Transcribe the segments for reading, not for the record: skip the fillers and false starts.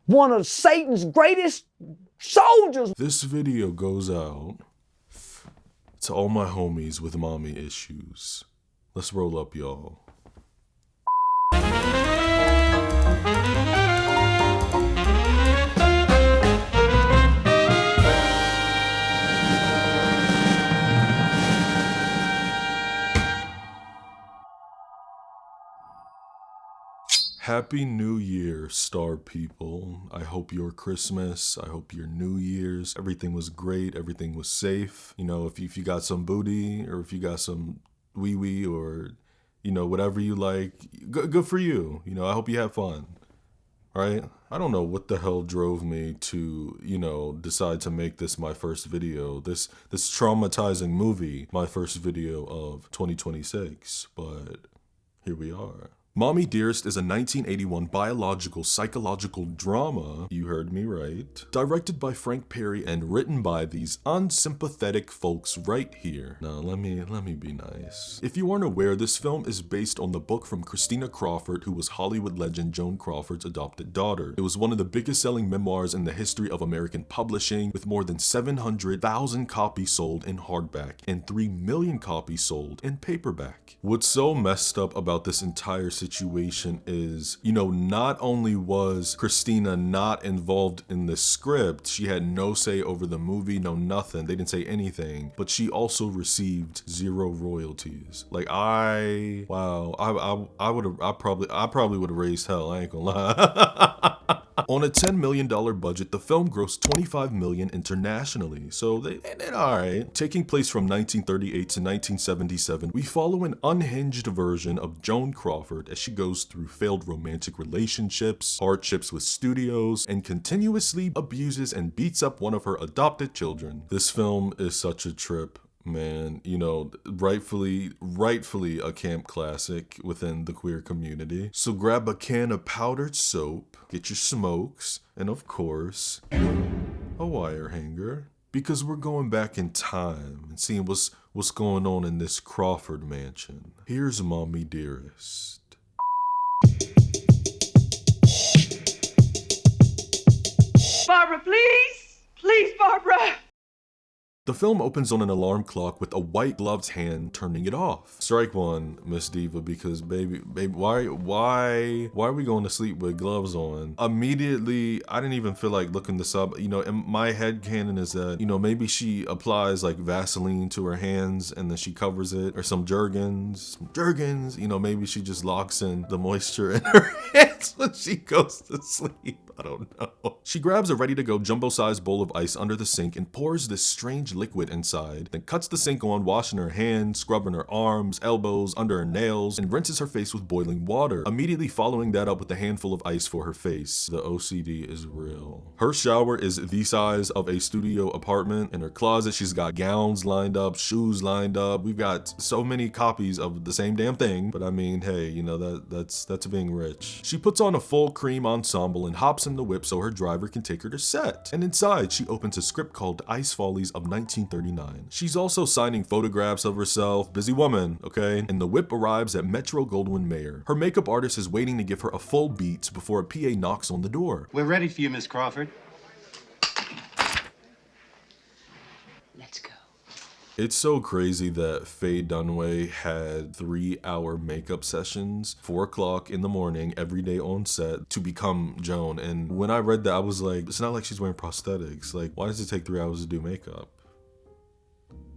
one of Satan's greatest soldiers. This video goes out to all my homies with mommy issues. Let's roll up, y'all. Happy New Year, star people. I hope your Christmas, I hope your New Year's, everything was great, everything was safe. You know, if you got some booty, or if you got some wee-wee, or, you know, whatever you like, good for you. You know, I hope you have fun, right? I don't know what the hell drove me to, you know, decide to make this my first video, this traumatizing movie, my first video of 2026, but here we are. Mommie Dearest is a 1981 biological psychological drama, you heard me right, directed by Frank Perry and written by these unsympathetic folks right here. Now let me be nice. If you aren't aware, this film is based on the book from Christina Crawford, who was Hollywood legend Joan Crawford's adopted daughter. It was one of the biggest selling memoirs in the history of American publishing, with more than 700,000 copies sold in hardback and 3 million copies sold in paperback. What's so messed up about this entire situation is, you know, not only was Christina not involved in the script, she had no say over the movie, no nothing, they didn't say anything, but she also received 0 royalties. Like I probably would have raised hell, I ain't gonna lie. On a $10 million budget, the film grossed $25 million internationally, so they did alright. Taking place from 1938 to 1977, we follow an unhinged version of Joan Crawford as she goes through failed romantic relationships, hardships with studios, and continuously abuses and beats up one of her adopted children. This film is such a trip. Man, you know, rightfully a camp classic within the queer community. So grab a can of powdered soap, get your smokes, and of course, a wire hanger. Because we're going back in time and seeing what's going on in this Crawford mansion. Here's Mommie Dearest. Barbara, please! Please, Barbara! The film opens on an alarm clock with a white gloved hand turning it off. Strike one, Miss Diva, because baby, why are we going to sleep with gloves on? Immediately, I didn't even feel like looking this up. You know, in my head canon is that, you know, maybe she applies like Vaseline to her hands and then she covers it, or some Jergens, you know, maybe she just locks in the moisture in her hands when she goes to sleep. I don't know. She grabs a ready-to-go jumbo-sized bowl of ice under the sink and pours this strange liquid inside, then cuts the sink on, washing her hands, scrubbing her arms, elbows, under her nails, and rinses her face with boiling water, immediately following that up with a handful of ice for her face. The OCD is real. Her shower is the size of a studio apartment. In her closet, she's got gowns lined up, shoes lined up. We've got so many copies of the same damn thing, but I mean, hey, you know, that's being rich. She puts on a full cream ensemble and hops in the whip so her driver can take her to set. And inside, she opens a script called Ice Follies of 1939. She's also signing photographs of herself. Busy woman, okay? And the whip arrives at Metro-Goldwyn-Mayer. Her makeup artist is waiting to give her a full beat before a PA knocks on the door. We're ready for you, Miss Crawford. Let's go. It's so crazy that Faye Dunaway had 3-hour makeup sessions, 4 o'clock in the morning, every day on set, to become Joan. And when I read that, I was like, it's not like she's wearing prosthetics. Like, why does it take 3 hours to do makeup?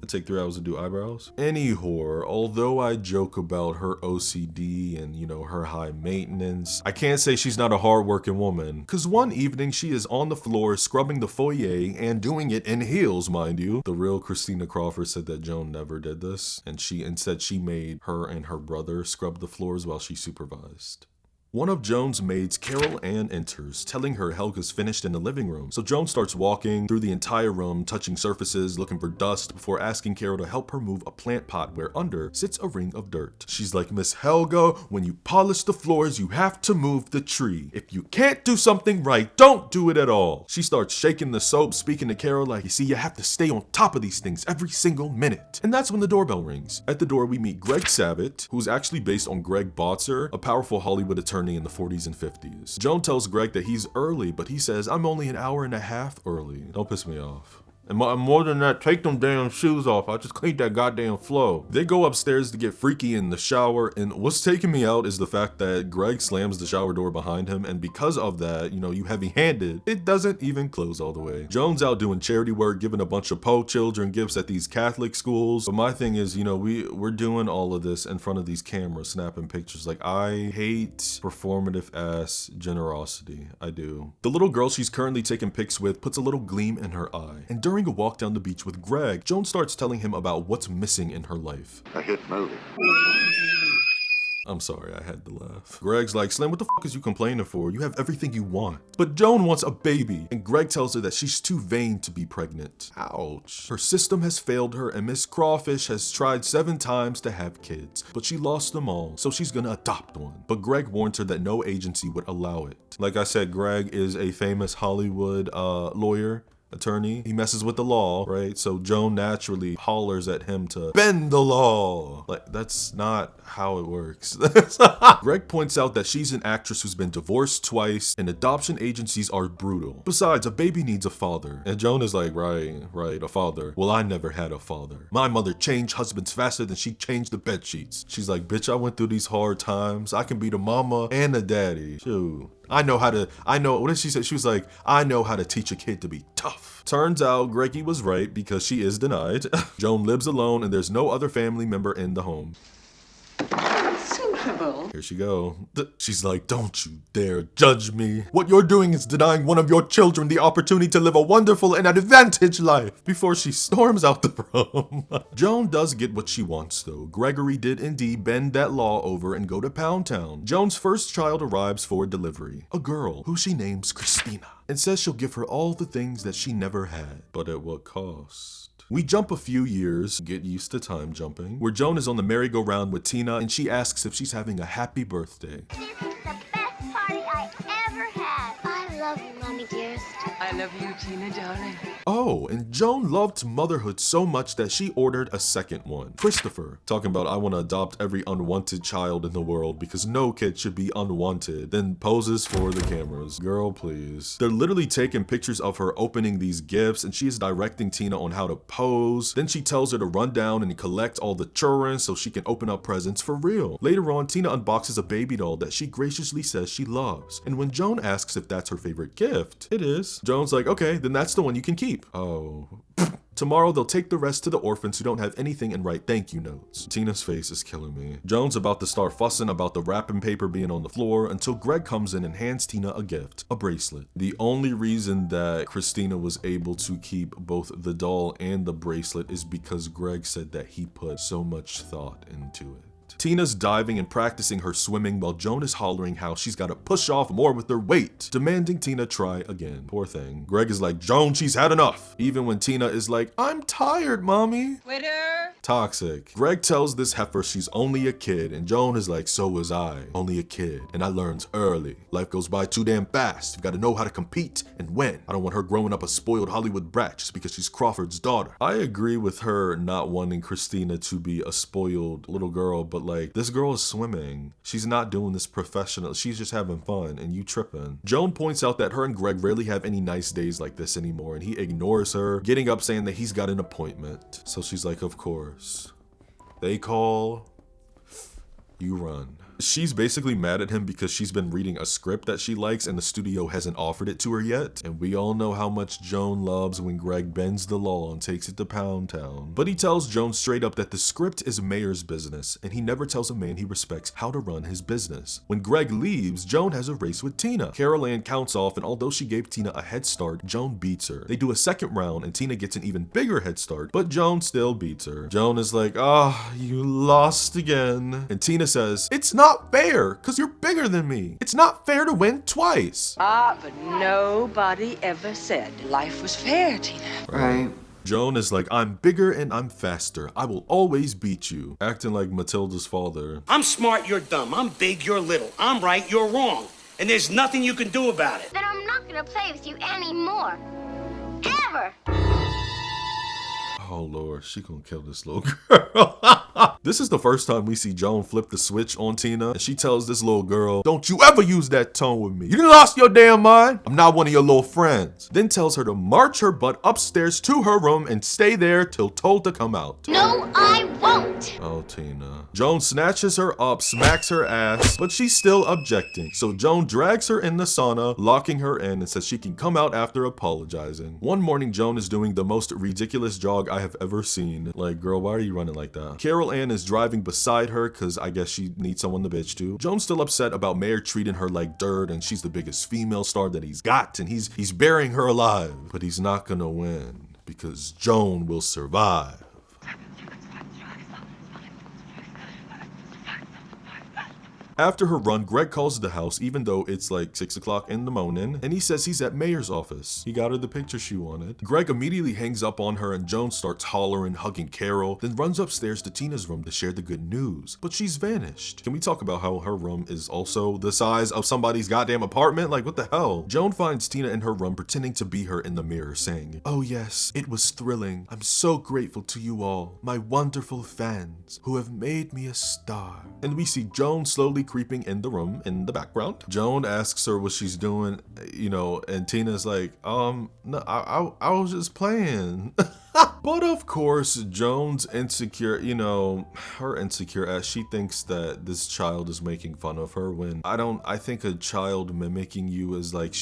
It take 3 hours to do eyebrows? Anyhow, although I joke about her OCD and, you know, her high maintenance, I can't say she's not a hardworking woman. Cause one evening she is on the floor scrubbing the foyer and doing it in heels, mind you. The real Christina Crawford said that Joan never did this, and instead she made her and her brother scrub the floors while she supervised. One of Joan's maids, Carol Ann, enters, telling her Helga's finished in the living room. So Joan starts walking through the entire room, touching surfaces, looking for dust, before asking Carol to help her move a plant pot where under sits a ring of dirt. She's like, Miss Helga, when you polish the floors, you have to move the tree. If you can't do something right, don't do it at all. She starts shaking the soap, speaking to Carol like, you see, you have to stay on top of these things every single minute. And that's when the doorbell rings. At the door, we meet Greg Savitt, who's actually based on Greg Botzer, a powerful Hollywood attorney attorney in the 40s and 50s. Joan tells Greg that he's early, but he says, I'm only an hour and a half early. Don't piss me off. And more than that, take them damn shoes off. I just cleaned that goddamn floor. They go upstairs to get freaky in the shower, and what's taking me out is the fact that Greg slams the shower door behind him, and because of that, you heavy-handed, it doesn't even close all the way. Joan's out doing charity work, giving a bunch of po children gifts at these Catholic schools. But my thing is, we're doing all of this in front of these cameras, snapping pictures. Like, I hate performative-ass generosity. I do. The little girl she's currently taking pics with puts a little gleam in her eye, and during a walk down the beach with Greg, Joan starts telling him about what's missing in her life. A hit movie. I'm sorry, I had to laugh. Greg's like, Slim, what the fuck is you complaining for? You have everything you want. But Joan wants a baby, and Greg tells her that she's too vain to be pregnant. Ouch. Her system has failed her, and Miss Crawfish has tried 7 times to have kids, but she lost them all, so she's gonna adopt one. But Greg warns her that no agency would allow it. Like I said, Greg is a famous Hollywood lawyer. Attorney. He messes with the law, right? So Joan naturally hollers at him to bend the law. Like, that's not how it works. Greg points out that she's an actress who's been divorced twice, and adoption agencies are brutal. Besides, a baby needs a father. And Joan is like, right, a father. Well, I never had a father. My mother changed husbands faster than she changed the bed sheets. She's like, bitch, I went through these hard times. I can be the mama and the daddy. Shoot. What did she say? She was like, I know how to teach a kid to be tough. Turns out Greggy was right because she is denied. Joan lives alone and there's no other family member in the home. Suitable. Here she go. She's like, don't you dare judge me. What you're doing is denying one of your children the opportunity to live a wonderful and advantaged life, before she storms out the room. Joan does get what she wants though. Gregory did indeed bend that law over and go to Pound Town. Joan's first child arrives for delivery. A girl who she names Christina, and says she'll give her all the things that she never had. But at what cost? We jump a few years, get used to time jumping, where Joan is on the merry-go-round with Tina, and she asks if she's having a happy birthday. This is the best party I ever had. I love you, Mommie Dearest. I love you, Tina, darling. Oh, and Joan loved motherhood so much that she ordered a second one. Christopher, talking about I want to adopt every unwanted child in the world because no kid should be unwanted, then poses for the cameras. Girl, please. They're literally taking pictures of her opening these gifts, and she is directing Tina on how to pose. Then she tells her to run down and collect all the children so she can open up presents for real. Later on, Tina unboxes a baby doll that she graciously says she loves. And when Joan asks if that's her favorite gift, it is. Joan's like, okay, then that's the one you can keep. Oh. Tomorrow they'll take the rest to the orphans who don't have anything and write thank you notes. Tina's face is killing me. Joan's about to start fussing about the wrapping paper being on the floor until Greg comes in and hands Tina a gift, a bracelet. The only reason that Christina was able to keep both the doll and the bracelet is because Greg said that he put so much thought into it. Tina's diving and practicing her swimming while Joan is hollering how she's gotta push off more with her weight, demanding Tina try again. Poor thing. Greg is like, Joan, she's had enough. Even when Tina is like, I'm tired, mommy. Twitter. Toxic. Greg tells this heifer she's only a kid, and Joan is like, so was I. Only a kid. And I learned early. Life goes by too damn fast. You gotta know how to compete and win. I don't want her growing up a spoiled Hollywood brat just because she's Crawford's daughter. I agree with her not wanting Christina to be a spoiled little girl, but like, this girl is swimming. She's not doing this professional. She's just having fun, and you tripping. Joan points out that her and Greg rarely have any nice days like this anymore, and he ignores her, getting up saying that he's got an appointment. So she's like, of course. They call, you run. She's basically mad at him because she's been reading a script that she likes and the studio hasn't offered it to her yet. And we all know how much Joan loves when Greg bends the law and takes it to Pound Town. But he tells Joan straight up that the script is Mayor's business, and he never tells a man he respects how to run his business. When Greg leaves, Joan has a race with Tina. Carol Ann counts off, and although she gave Tina a head start, Joan beats her. They do a second round, and Tina gets an even bigger head start, but Joan still beats her. Joan is like, you lost again. And Tina says, it's not fair, cause you're bigger than me. It's not fair to win twice. But nobody ever said life was fair, Tina. Right. Joan is like, I'm bigger and I'm faster. I will always beat you. Acting like Matilda's father. I'm smart, you're dumb. I'm big, you're little. I'm right, you're wrong. And there's nothing you can do about it. Then I'm not gonna play with you anymore. Ever! Oh Lord, she gonna kill this little girl. This is the first time we see Joan flip the switch on Tina, and she tells this little girl, "Don't you ever use that tone with me. You done lost your damn mind? I'm not one of your little friends." Then tells her to march her butt upstairs to her room and stay there till told to come out. No, I won't. Oh, Tina. Joan snatches her up, smacks her ass, but she's still objecting. So Joan drags her in the sauna, locking her in, and says she can come out after apologizing. One morning, Joan is doing the most ridiculous jog I have ever seen. Like, girl, why are you running like that? Carol Ann is driving beside her because I guess she needs someone to bitch to. Joan's still upset about Mayor treating her like dirt, and she's the biggest female star that he's got, and he's burying her alive. But he's not gonna win because Joan will survive. After her run, Greg calls the house even though it's like 6 o'clock in the morning, and he says he's at Mayor's office. He got her the picture she wanted. Greg immediately hangs up on her and Joan starts hollering, hugging Carol, then runs upstairs to Tina's room to share the good news. But she's vanished. Can we talk about how her room is also the size of somebody's goddamn apartment? Like, what the hell? Joan finds Tina in her room pretending to be her in the mirror, saying, "Oh yes, it was thrilling. I'm so grateful to you all, my wonderful fans, who have made me a star." And we see Joan slowly creeping in the room in the background. Joan asks her what she's doing, and Tina's like, no, I was just playing. But of course, Joan's insecure, her insecure ass, she thinks that this child is making fun of her when I think a child mimicking you is like,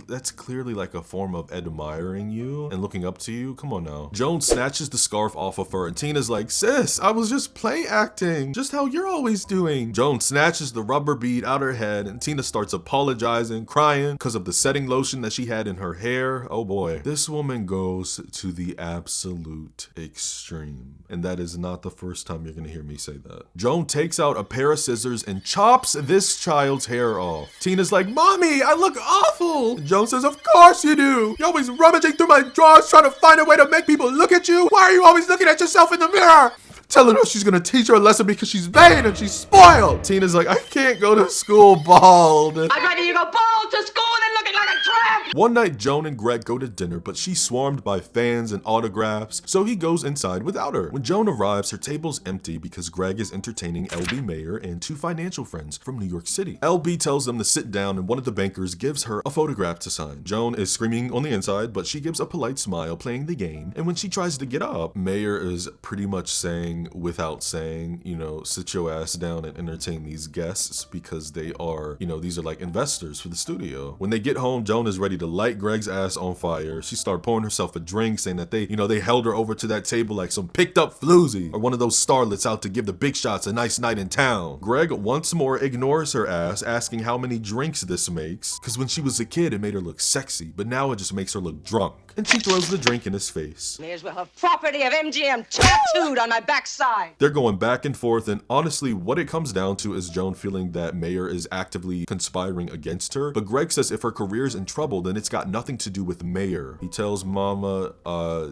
that's clearly like a form of admiring you and looking up to you. Come on now. Joan snatches the scarf off of her and Tina's like, "Sis, I was just play acting, just how you're always doing." Joan snatches the rubber bead out her head and Tina starts apologizing, crying because of the setting lotion that she had in her hair. Oh boy. This woman goes to the absolute extreme. And that is not the first time you're gonna hear me say that. Joan takes out a pair of scissors and chops this child's hair off. Tina's like, "Mommy, I look awful." Joan says, "Of course you do. You're always rummaging through my drawers trying to find a way to make people look at you. Why are you always looking at yourself in the mirror?" Telling her she's gonna teach her a lesson because she's vain and she's spoiled. Tina's like, "I can't go to school bald." I'd rather you go bald to school than looking like a tramp. One night, Joan and Greg go to dinner, but she's swarmed by fans and autographs, so he goes inside without her. When Joan arrives, her table's empty because Greg is entertaining LB Mayer and two financial friends from New York City. LB tells them to sit down and one of the bankers gives her a photograph to sign. Joan is screaming on the inside, but she gives a polite smile playing the game, and when she tries to get up, Mayer is pretty much saying, without saying, sit your ass down and entertain these guests because they are, these are like investors for the studio. When they get home, Joan is ready to light Greg's ass on fire. She started pouring herself a drink, saying that they held her over to that table like some picked up floozy or one of those starlets out to give the big shots a nice night in town. Greg once more ignores her ass, asking how many drinks this makes, because when she was a kid, it made her look sexy, but now it just makes her look drunk. And she throws the drink in his face. May as well have property of MGM tattooed on my backside. They're going back and forth, and honestly, what it comes down to is Joan feeling that Mayer is actively conspiring against her. But Greg says if her career's in trouble, then it's got nothing to do with Mayer. He tells Mama,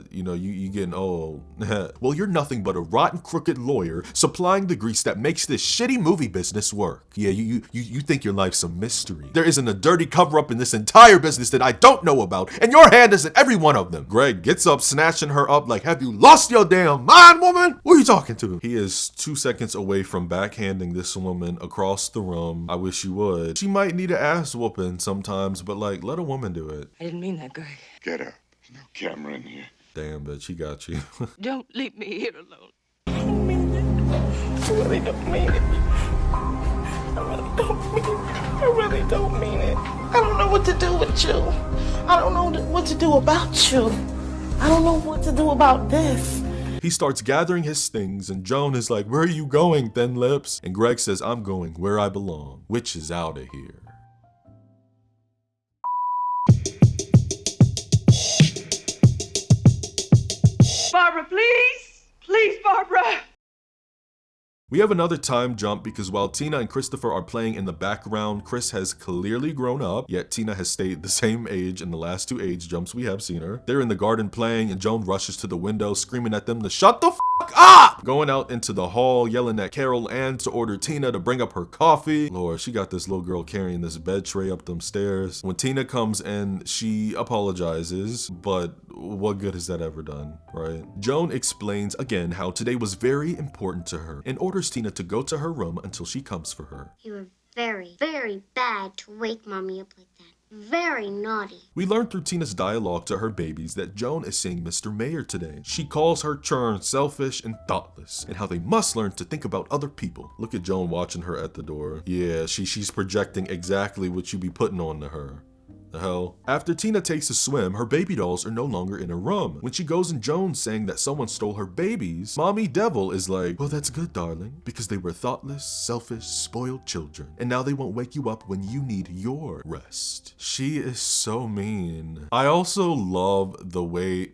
you getting old. Well, you're nothing but a rotten, crooked lawyer supplying the grease that makes this shitty movie business work. Yeah, you think your life's a mystery. There isn't a dirty cover-up in this entire business that I don't know about, and your hand is in every one of them. Greg gets up, snatching her up like, "Have you lost your damn mind, woman? Who are you talking to?" He is 2 seconds away from backhanding this woman across the room. I wish you would. She might need an ass whooping sometimes, but let a woman do it. I didn't mean that, Greg. Get up. There's no camera in here. Damn, bitch, he got you. Don't leave me here alone. I really don't mean it. I really don't mean it. I really don't mean it. I don't know what to do with you. I don't know what to do about you. I don't know what to do about this. He starts gathering his things, and Joan is like, "Where are you going, thin lips?" And Greg says, "I'm going where I belong, which is out of here." Barbara, please. Please, Barbara. We have another time jump because while Tina and Christopher are playing in the background, Chris has clearly grown up, yet Tina has stayed the same age in the last 2 age jumps we have seen her. They're in the garden playing and Joan rushes to the window screaming at them to shut the f*** up! Going out into the hall, yelling at Carol Ann to order Tina to bring up her coffee. Lord, she got this little girl carrying this bed tray up them stairs. When Tina comes in, she apologizes, but what good has that ever done, right? Joan explains again how today was very important to her and orders Tina to go to her room until she comes for her. You were very, very bad to wake Mommy up like that. Very naughty. We learn through Tina's dialogue to her babies that Joan is seeing Mr. Mayor today. She calls her churn selfish and thoughtless, and how they must learn to think about other people. Look at Joan watching her at the door. Yeah, she's projecting exactly what you be putting on to her. The hell? After Tina takes a swim, her baby dolls are no longer in her room. When she goes in Jones saying that someone stole her babies, Mommy Devil is like, well, that's good, darling, because they were thoughtless, selfish, spoiled children, and now they won't wake you up when you need your rest. She is so mean. I also love the way...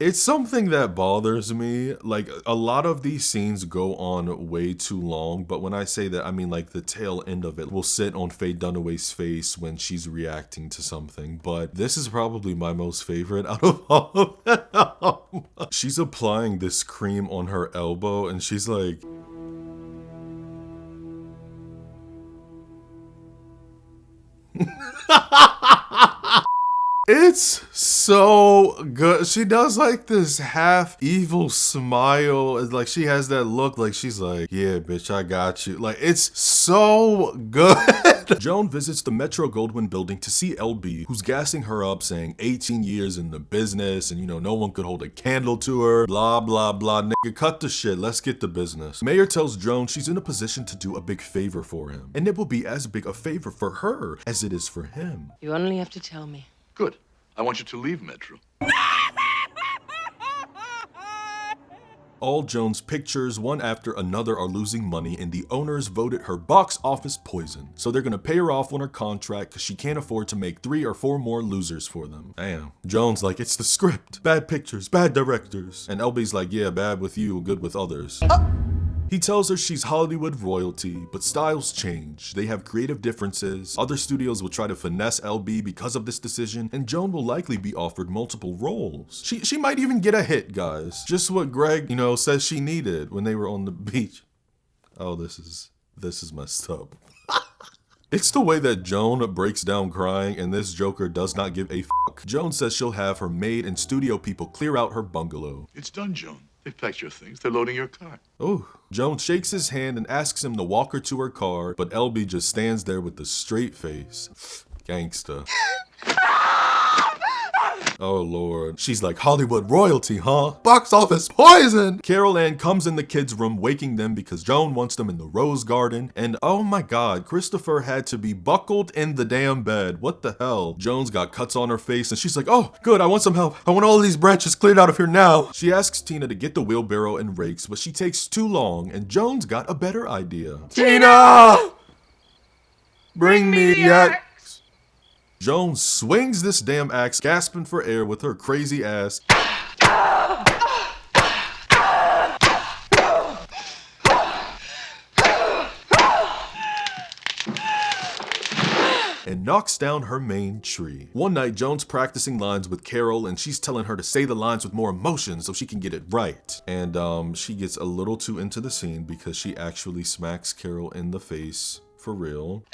It's something that bothers me. Like, a lot of these scenes go on way too long, but when I say that, I mean like the tail end of it will sit on Faye Dunaway's face when she's reacting to something, but this is probably my most favorite out of all of them. She's applying this cream on her elbow, and she's like... It's so good. She does like this half evil smile. It's like she has that look like she's like, yeah, bitch, I got you. Like, it's so good. Joan visits the Metro Goldwyn building to see LB, who's gassing her up, saying 18 years in the business and, you know, no one could hold a candle to her. Blah, blah, blah. Nigga, cut the shit. Let's get to business. Mayor tells Joan she's in a position to do a big favor for him, and it will be as big a favor for her as it is for him. You only have to tell me. Good. I want you to leave Metro. All Joan's pictures, one after another, are losing money, and the owners voted her box office poison. So they're gonna pay her off on her contract because she can't afford to make 3 or 4 more losers for them. Damn. Joan's like, it's the script. Bad pictures, bad directors. And LB's like, yeah, bad with you, good with others. He tells her she's Hollywood royalty, but styles change. They have creative differences. Other studios will try to finesse LB because of this decision, and Joan will likely be offered multiple roles. She might even get a hit, guys. Just what Greg, you know, says she needed when they were on the beach. Oh, this is messed up. It's the way that Joan breaks down crying, and this Joker does not give a fuck. Joan says she'll have her maid and studio people clear out her bungalow. It's done, Joan. They've packed your things. They're loading your car. Oh. Joan shakes his hand and asks him to walk her to her car, but LB just stands there with a straight face. Gangsta. Oh Lord. She's like, Hollywood royalty, huh? Box office poison! Carol Ann comes in the kids' room, waking them because Joan wants them in the rose garden. And oh my God, Christopher had to be buckled in the damn bed. What the hell? Joan's got cuts on her face and she's like, oh, good, I want some help. I want all of these branches cleared out of here now. She asks Tina to get the wheelbarrow and rakes, but she takes too long, and Joan's got a better idea. Tina! Bring me the axe. Joan swings this damn axe, gasping for air with her crazy ass. And knocks down her main tree. One night, Joan's practicing lines with Carol, and she's telling her to say the lines with more emotion so she can get it right. And she gets a little too into the scene because she actually smacks Carol in the face, for real.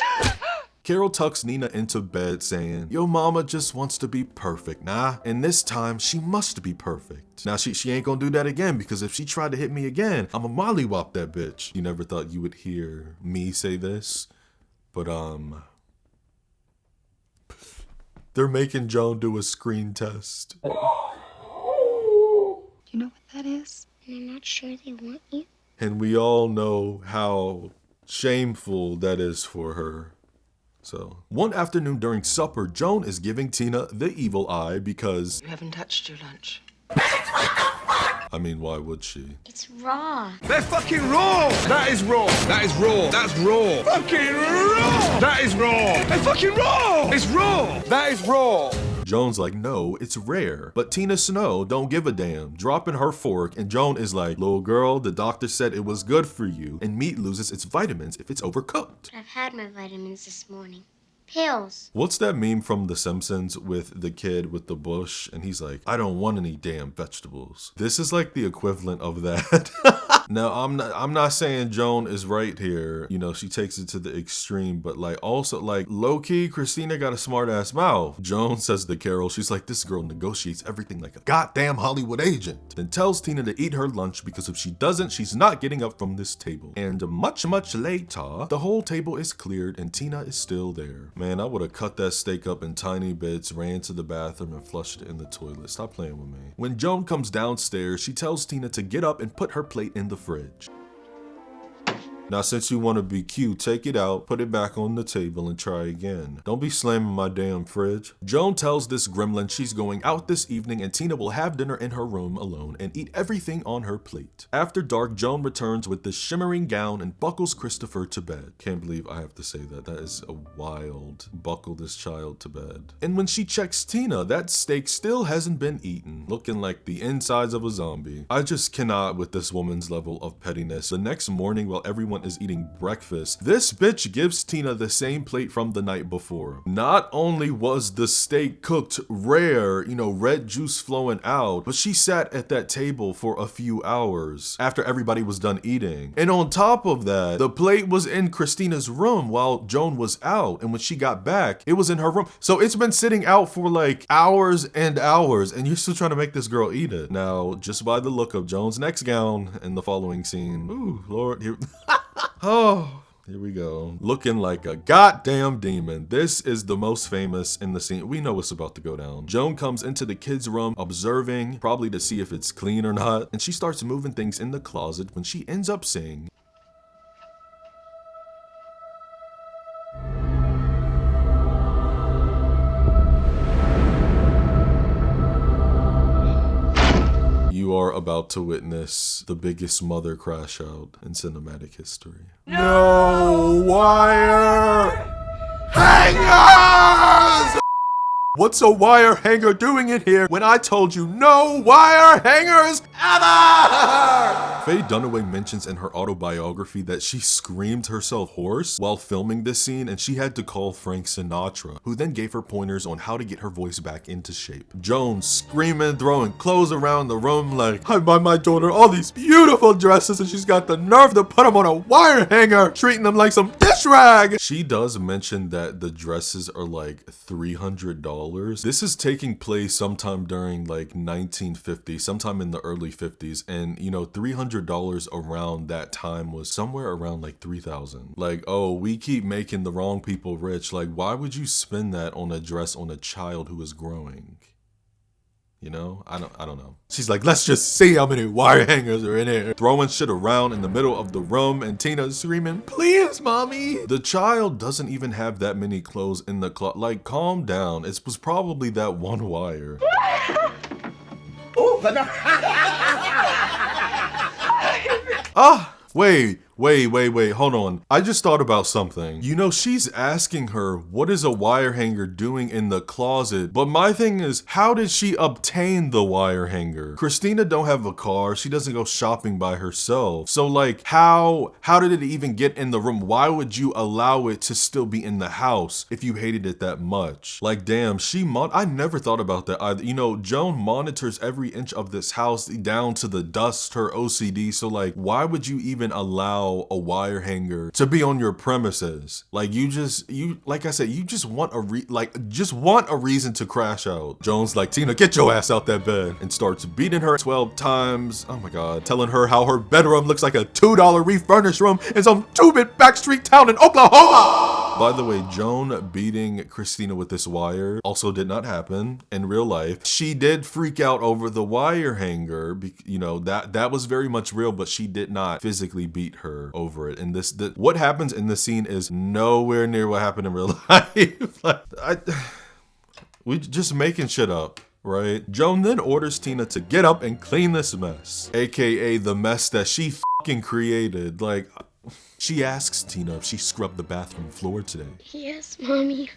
Carol tucks Nina into bed saying, yo mama just wants to be perfect, nah? And this time, she must be perfect. Now she ain't gonna do that again, because if she tried to hit me again, I'ma mollywop that bitch. You never thought you would hear me say this, but they're making Joan do a screen test. You know what that is? I'm not sure they want you. And we all know how shameful that is for her. So, one afternoon during supper, Joan is giving Tina the evil eye because... You haven't touched your lunch. I mean, why would she? It's raw. They're fucking raw! That is raw! That is raw! That's raw! Fucking raw! That is raw! They're fucking raw! It's raw! That is raw! Joan's like, no, it's rare. But Tina Snow don't give a damn, dropping her fork, and Joan is like, little girl, the doctor said it was good for you, and meat loses its vitamins if it's overcooked. I've had my vitamins this morning. Pills. What's that meme from The Simpsons with the kid with the bush? And he's like, I don't want any damn vegetables. This is like the equivalent of that. Now, I'm not saying Joan is right here. You know, she takes it to the extreme, but like also like low-key, Christina got a smart-ass mouth. Joan says to Carol, she's like, this girl negotiates everything like a goddamn Hollywood agent. Then tells Tina to eat her lunch because if she doesn't, she's not getting up from this table. And much later, the whole table is cleared and Tina is still there. Man, I would have cut that steak up in tiny bits, ran to the bathroom and flushed it in the toilet. Stop playing with me. When Joan comes downstairs, she tells Tina to get up and put her plate in the fridge. Now, since you want to be cute, take it out, put it back on the table, and try again. Don't be slamming my damn fridge. Joan tells this gremlin she's going out this evening and Tina will have dinner in her room alone and eat everything on her plate. After dark, Joan returns with this shimmering gown and buckles Christopher to bed. Can't believe I have to say that. That is a wild buckle this child to bed. And when she checks Tina, that steak still hasn't been eaten, looking like the insides of a zombie. I just cannot with this woman's level of pettiness. The next morning, while everyone is eating breakfast, this bitch gives Tina the same plate from the night before. Not only was the steak cooked rare, you know, red juice flowing out, but she sat at that table for a few hours after everybody was done eating. And on top of that, the plate was in Christina's room while Joan was out, and when she got back, it was in her room. So it's been sitting out for like hours and hours, and you're still trying to make this girl eat it. Now, just by the look of Joan's next gown in the following scene, ooh, Lord, here. Oh, here we go. Looking like a goddamn demon. This is the most famous in the scene. We know what's about to go down. Joan comes into the kids' room, observing, probably to see if it's clean or not, and she starts moving things in the closet when she ends up saying, you are about to witness the biggest mother crash out in cinematic history. No wire hangers! What's a wire hanger doing in here when I told you no wire hangers ever? Faye Dunaway mentions in her autobiography that she screamed herself hoarse while filming this scene and she had to call Frank Sinatra, who then gave her pointers on how to get her voice back into shape. Joan screaming, throwing clothes around the room like, I buy my daughter all these beautiful dresses and she's got the nerve to put them on a wire hanger, treating them like some dish rag. She does mention that the dresses are like $300. This is taking place sometime during like 1950, sometime in the early 50s, and you know, $300 around that time was somewhere around like 3,000. Like, oh, we keep making the wrong people rich. Like, why would you spend that on a dress on a child who is growing? You know, I don't know. She's like, let's just see how many wire hangers are in here. Throwing shit around in the middle of the room and Tina's screaming, please, mommy. The child doesn't even have that many clothes in the closet. Like, calm down. It was probably that one wire. Wait, hold on. I just thought about something. You know, she's asking her, what is a wire hanger doing in the closet? But my thing is, how did she obtain the wire hanger? Christina don't have a car. She doesn't go shopping by herself. So like, how did it even get in the room? Why would you allow it to still be in the house if you hated it that much? Like, damn, I never thought about that either. You know, Joan monitors every inch of this house down to the dust, her OCD. So like, why would you even allow a wire hanger to be on your premises? Like, like I said, you just want a reason to crash out. Joan's like, Tina, get your ass out that bed, and starts beating her 12 times. Oh my God. Telling her how her bedroom looks like a $2 refurnished room in some two-bit backstreet town in Oklahoma. By the way, Joan beating Christina with this wire also did not happen in real life. She did freak out over the wire hanger. You know, that was very much real, but she did not physically beat her over it. And what happens in this scene is nowhere near what happened in real life. We just making shit up. Right? Joan then orders Tina to get up and clean this mess, aka the mess that she fucking created. Like, she asks Tina if she scrubbed the bathroom floor today. Yes, Mommy.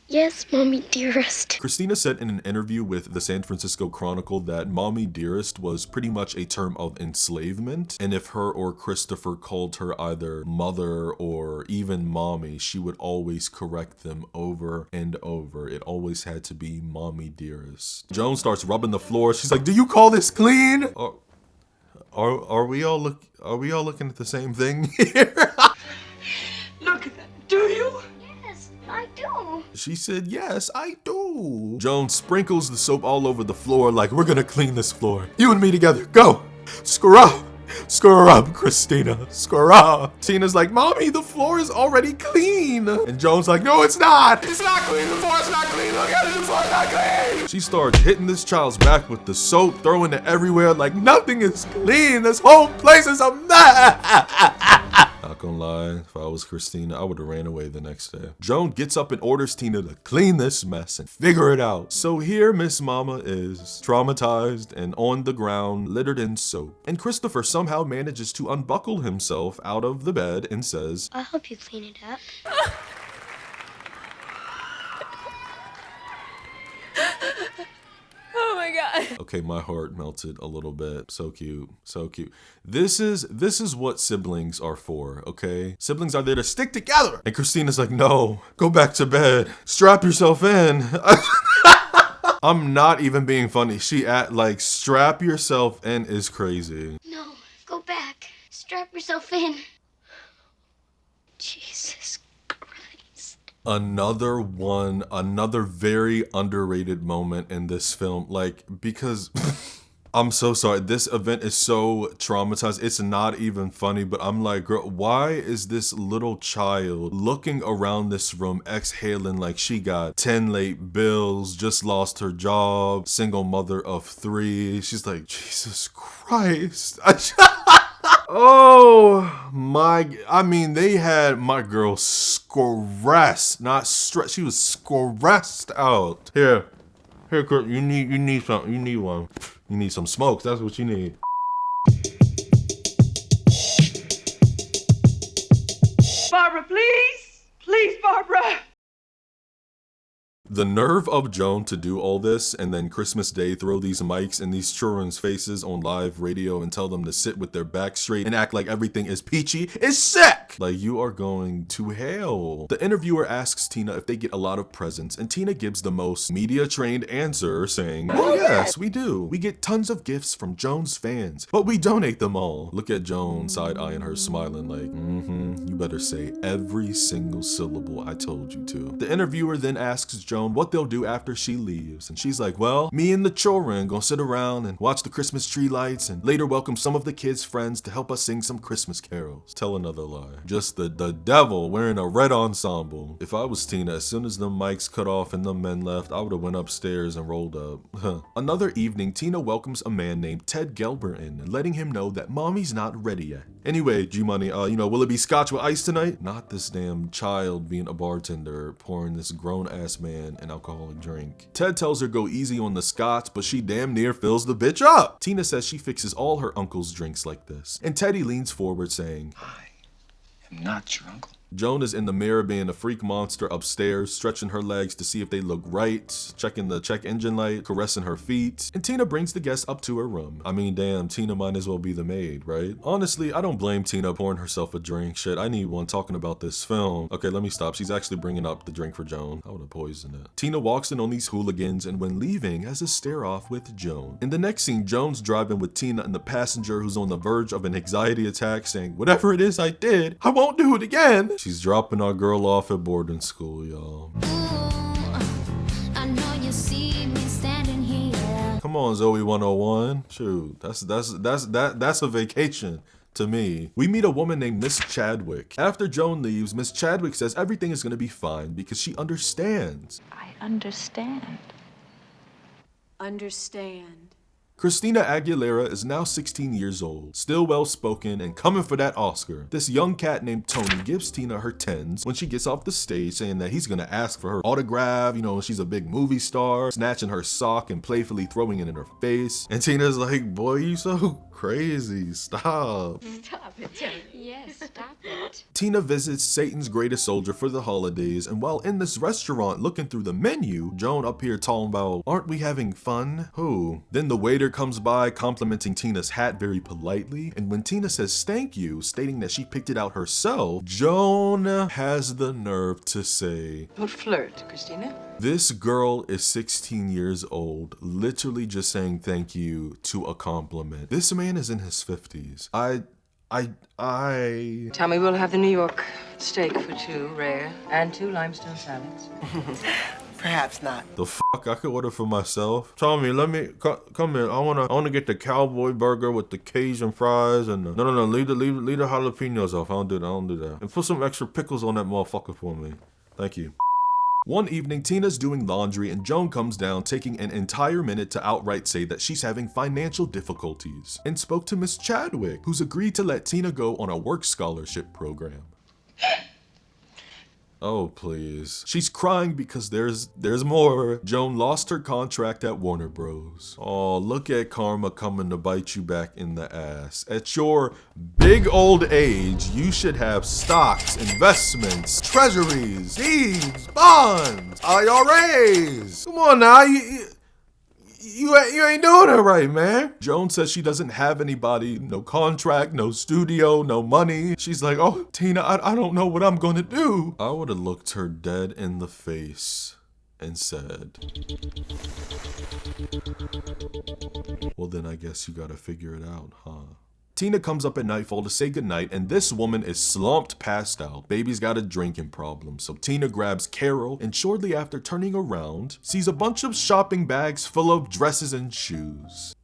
Yes, Mommie Dearest. Christina said in an interview with the San Francisco Chronicle that Mommie Dearest was pretty much a term of enslavement, and if her or Christopher called her either mother or even mommy, she would always correct them over and over. It always had to be Mommie Dearest. Joan starts rubbing the floor. She's like, do you call this clean? Are we all looking at the same thing here? Look at that. Do you? Yes, I do. She said, yes, I do. Joan sprinkles the soap all over the floor like, we're gonna clean this floor. You and me together, go. Scrub. Scrub, Christina. Scrub. Tina's like, Mommy, the floor is already clean. And Joan's like, no, it's not. It's not clean. The floor's not clean. Look at it. The floor's not clean. She starts hitting this child's back with the soap, throwing it everywhere like nothing is clean. This whole place is a mess. Not gonna lie, if I was Christina, I would have ran away the next day. Joan gets up and orders Tina to clean this mess and figure it out. So here Miss Mama is, traumatized and on the ground, littered in soap. And Christopher somehow manages to unbuckle himself out of the bed and says, I hope you clean it up. Oh my God. okay, my heart melted a little bit. So cute, so cute. This is what siblings are for, okay? Siblings are there to stick together. And Christina's like, no, go back to bed. Strap yourself in. I'm not even being funny. She like, strap yourself in is crazy. No, go back. Strap yourself in. Jesus Christ. Another very underrated moment in this film. Like, because I'm so sorry. This event is so traumatized. It's not even funny, but I'm like, girl, why is this little child looking around this room, exhaling like she got 10 late bills, just lost her job, single mother of 3. She's like, Jesus Christ. Oh my, I mean, they had my girl stressed, not stressed. She was stressed out. Here, Kurt, you need something. You need one. You need some smokes. That's what you need. Barbara, please. Please, Barbara. The nerve of Joan to do all this and then Christmas Day throw these mics in these children's faces on live radio and tell them to sit with their back straight and act like everything is peachy is sick! Like, you are going to hell. The interviewer asks Tina if they get a lot of presents and Tina gives the most media-trained answer saying, oh yes, we do. We get tons of gifts from Joan's fans, but we donate them all. Look at Joan side-eyeing her smiling like, you better say every single syllable I told you to. The interviewer then asks Joan what they'll do after she leaves, and she's like, well, me and the children gonna sit around and watch the Christmas tree lights and later welcome some of the kids' friends to help us sing some Christmas carols. Tell another lie. Just the devil wearing a red ensemble. If I was Tina, as soon as the mics cut off and the men left, I would have went upstairs and rolled up. Another evening, Tina welcomes a man named Ted Gelber in, letting him know that mommy's not ready yet. Anyway, G-Money, will it be scotch with ice tonight? Not this damn child being a bartender pouring this grown-ass man an alcoholic drink. Ted tells her go easy on the scotch, but she damn near fills the bitch up. Tina says she fixes all her uncle's drinks like this. And Teddy leans forward saying, I am not your uncle. Joan is in the mirror being a freak monster upstairs, stretching her legs to see if they look right, checking the check engine light, caressing her feet, and Tina brings the guests up to her room. I mean, damn, Tina might as well be the maid, right? Honestly, I don't blame Tina pouring herself a drink. Shit, I need one talking about this film. Okay, let me stop. She's actually bringing up the drink for Joan. I would have poisoned it. Tina walks in on these hooligans and when leaving has a stare off with Joan. In the next scene, Joan's driving with Tina and the passenger who's on the verge of an anxiety attack saying, whatever it is I did, I won't do it again. She's dropping our girl off at boarding school, y'all. I know you see me standing here. Come on, Zoe 101. Shoot, that's a vacation to me. We meet a woman named Miss Chadwick. After Joan leaves, Miss Chadwick says everything is gonna be fine because she understands. I understand. Understand. Christina Aguilera is now 16 years old, still well-spoken and coming for that Oscar. This young cat named Tony gives Tina her 10s when she gets off the stage saying that he's gonna ask for her autograph, she's a big movie star, snatching her sock and playfully throwing it in her face. And Tina's like, boy, you so crazy, stop. Stop it, Tony. Yes, stop it. Tina visits Satan's greatest soldier for the holidays, and while in this restaurant looking through the menu, Joan up here talking about, aren't we having fun? Who? Then the waiter comes by complimenting Tina's hat very politely, and when Tina says thank you, stating that she picked it out herself, Joan has the nerve to say, Don't flirt, Christina. this girl is 16 years old, literally just saying thank you to a compliment. This man is in his 50s. Tell me we'll have the New York steak for 2, rare, and 2 limestone salads. Perhaps not. The fuck, I could order for myself. Tommy, let me come here. I wanna get the cowboy burger with the Cajun fries and no, leave the jalapenos off. I don't do that. And put some extra pickles on that motherfucker for me. Thank you. One evening, Tina's doing laundry and Joan comes down, taking an entire minute to outright say that she's having financial difficulties, and spoke to Miss Chadwick, who's agreed to let Tina go on a work scholarship program. Oh, please. She's crying because there's more. Joan lost her contract at Warner Bros. Oh, look at karma coming to bite you back in the ass. At your big old age, you should have stocks, investments, treasuries, deeds, bonds, IRAs. Come on now, you ain't doing it right, man. Joan says she doesn't have anybody, no contract, no studio, no money. She's like, oh, Tina, I don't know what I'm gonna do. I would have looked her dead in the face and said, well, then I guess you gotta figure it out, huh? Tina comes up at nightfall to say goodnight, and this woman is slumped passed out. Baby's got a drinking problem, so Tina grabs Carol, and shortly after turning around, sees a bunch of shopping bags full of dresses and shoes.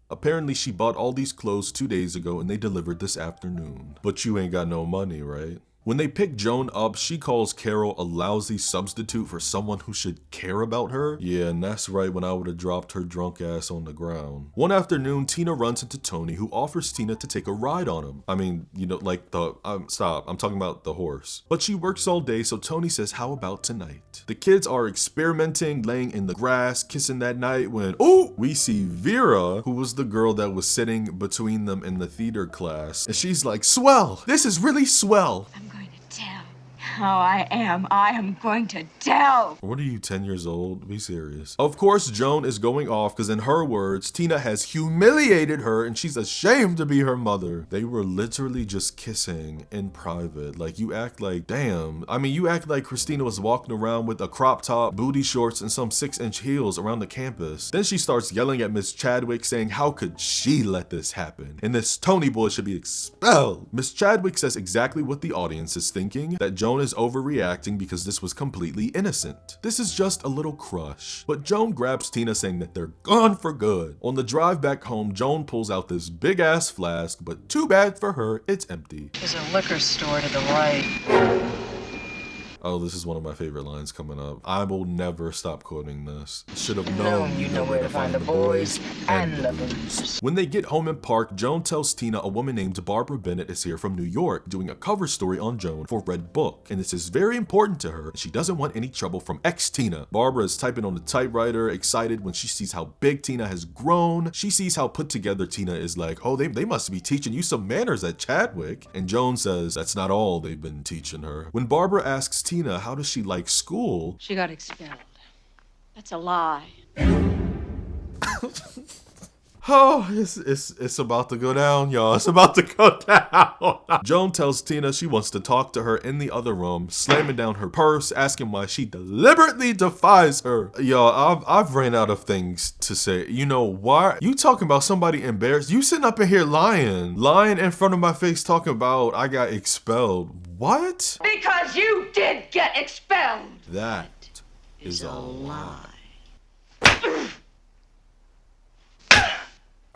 Apparently she bought all these clothes 2 days ago and they delivered this afternoon. But you ain't got no money, right? When they pick Joan up, she calls Carol a lousy substitute for someone who should care about her. Yeah, and that's right when I would have dropped her drunk ass on the ground. One afternoon, Tina runs into Tony, who offers Tina to take a ride on him. I mean, you know, like stop, I'm talking about the horse. But she works all day, so Tony says, how about tonight? The kids are experimenting, laying in the grass, kissing that night when, ooh, we see Vera, who was the girl that was sitting between them in the theater class. And she's like, swell, this is really swell. I'm going to tell how I am. I am going to tell. What are you, 10 years old? Be serious. Of course, Joan is going off because in her words, Tina has humiliated her and she's ashamed to be her mother. They were literally just kissing in private. Like, you act like, damn. I mean, you act like Christina was walking around with a crop top, booty shorts, and some 6-inch heels around the campus. Then she starts yelling at Miss Chadwick saying, how could she let this happen? And this Tony boy should be expelled. Miss Chadwick says exactly what the audience is thinking, that Joan is overreacting because this was completely innocent. This is just a little crush. But Joan grabs Tina saying that they're gone for good. On the drive back home, Joan pulls out this big ass flask, but too bad for her, it's empty. There's a liquor store to the right. Oh, this is one of my favorite lines coming up. I will never stop quoting this. Should have known you know where to find the boys and the booze. When they get home and park, Joan tells Tina a woman named Barbara Bennett is here from New York doing a cover story on Joan for Red Book. And this is very important to her. She doesn't want any trouble from ex-Tina. Barbara is typing on the typewriter, excited when she sees how big Tina has grown. She sees how put together Tina is, like, oh, they must be teaching you some manners at Chadwick. And Joan says that's not all they've been teaching her. When Barbara asks Tina, how does she like school? She got expelled. That's a lie. Oh, it's about to go down, y'all. It's about to go down. Joan tells Tina she wants to talk to her in the other room, slamming down her purse, asking why she deliberately defies her. Y'all, I've ran out of things to say. You know, why? You talking about somebody embarrassed? You sitting up in here lying in front of my face talking about I got expelled. What? Because you did get expelled. That is a lie.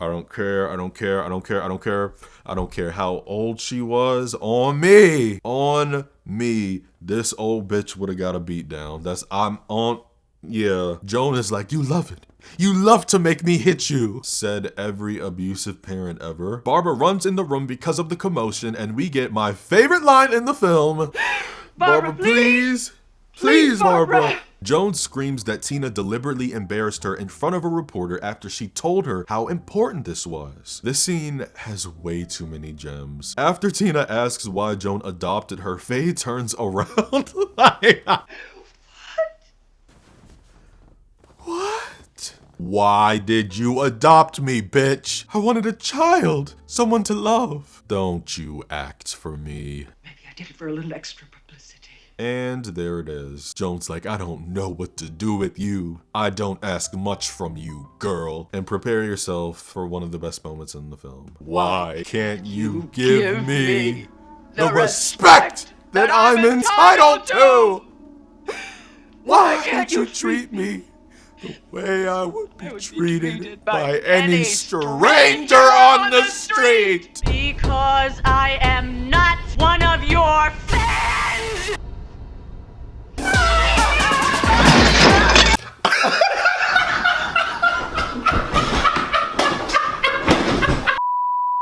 I don't care how old she was. On me, this old bitch would have got a beat down. Yeah. Joan is like, you love it. You love to make me hit you, said every abusive parent ever. Barbara runs in the room because of the commotion, and we get my favorite line in the film. Barbara, please, Barbara. Joan screams that Tina deliberately embarrassed her in front of a reporter after she told her how important this was. This scene has way too many gems. After Tina asks why Joan adopted her, Faye turns around like, what? Why did you adopt me, bitch? I wanted a child, someone to love. Don't you act for me. Maybe I did it for a little extra publicity. And there it is. Joan's like, I don't know what to do with you. I don't ask much from you, girl. And prepare yourself for one of the best moments in the film. Why can't you give me the respect that I'm entitled to? Why can't you treat me the way I would be treated by any stranger on the street? Because I am not one of your fans!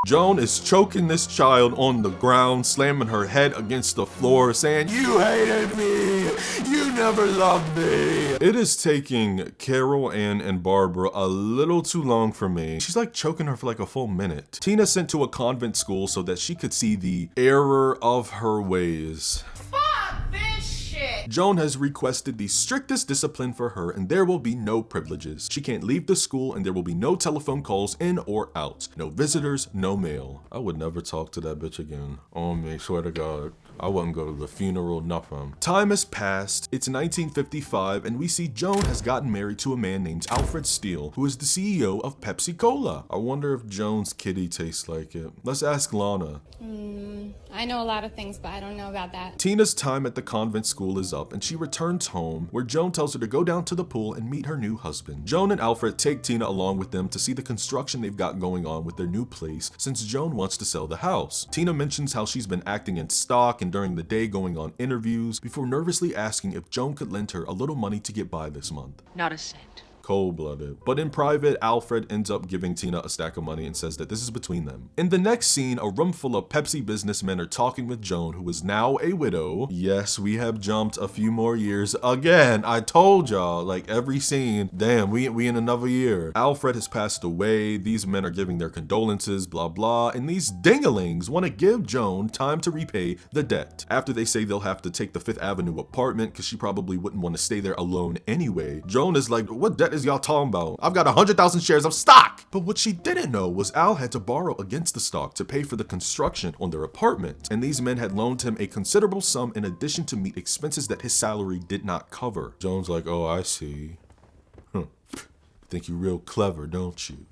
Joan is choking this child on the ground, slamming her head against the floor, saying, "You hated me! You never loved me!" It is taking Carol, Ann, and Barbara a little too long for me. She's like choking her for like a full minute. Tina sent to a convent school so that she could see the error of her ways. Fuck this shit! Joan has requested the strictest discipline for her, and there will be no privileges. She can't leave the school, and there will be no telephone calls in or out. No visitors, no mail. I would never talk to that bitch again. Oh me, swear to God. I wouldn't go to the funeral, nothing. Time has passed. It's 1955, and we see Joan has gotten married to a man named Alfred Steele, who is the CEO of Pepsi Cola. I wonder if Joan's kitty tastes like it. Let's ask Lana. I know a lot of things, but I don't know about that. Tina's time at the convent school is up, and she returns home, where Joan tells her to go down to the pool and meet her new husband. Joan and Alfred take Tina along with them to see the construction they've got going on with their new place, since Joan wants to sell the house. Tina mentions how she's been acting in stock and during the day going on interviews, before nervously asking if Joan could lend her a little money to get by this month. Not a cent. Cold-blooded. But in private, Alfred ends up giving Tina a stack of money and says that this is between them. In the next scene, a room full of Pepsi businessmen are talking with Joan, who is now a widow. Yes, we have jumped a few more years again. I told y'all, like every scene, damn, we in another year. Alfred has passed away. These men are giving their condolences, blah blah, and these dinglings want to give Joan time to repay the debt. After they say they'll have to take the 5th Avenue apartment because she probably wouldn't want to stay there alone anyway. Joan is like, what debt is y'all talking about? I've got 100,000 shares of stock. But what she didn't know was Al had to borrow against the stock to pay for the construction on their apartment, and these men had loaned him a considerable sum in addition to meet expenses that his salary did not cover. Joan's like, oh, I see. Think you real clever, don't you?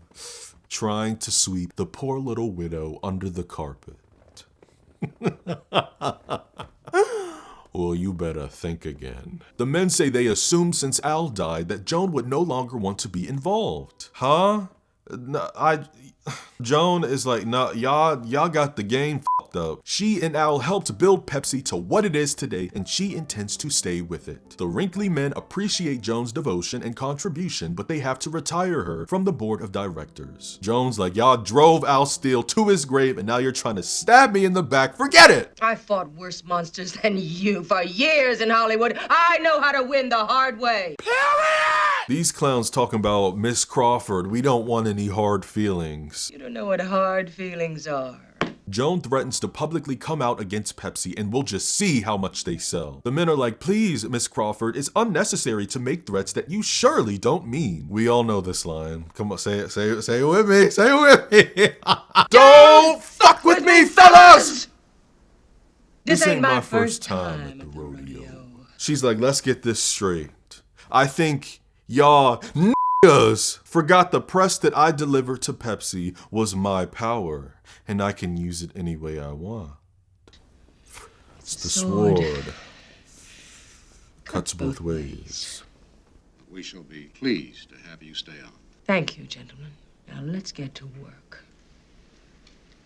Trying to sweep the poor little widow under the carpet. Well, you better think again. The men say they assumed since Al died that Joan would no longer want to be involved. Huh? No, Joan is like, nah, y'all got the game fucked up. She and Al helped build Pepsi to what it is today, and she intends to stay with it. The wrinkly men appreciate Joan's devotion and contribution, but they have to retire her from the board of directors. Joan's like, y'all drove Al Steele to his grave, and now you're trying to stab me in the back. Forget it! I fought worse monsters than you for years in Hollywood. I know how to win the hard way. These clowns talking about Miss Crawford, we don't want any hard feelings. You don't know what hard feelings are. Joan threatens to publicly come out against Pepsi and we'll just see how much they sell. The men are like, please, Miss Crawford, it's unnecessary to make threats that you surely don't mean. We all know this line. Come on, say it with me, say it with me. Don't fuck with me, fellas! This ain't my first time at the rodeo. She's like, let's get this straight. I think y'all niggas forgot the press that I delivered to Pepsi was my power, and I can use it any way I want. It's the sword. Cuts both ways. We shall be pleased to have you stay on. Thank you, gentlemen. Now let's get to work.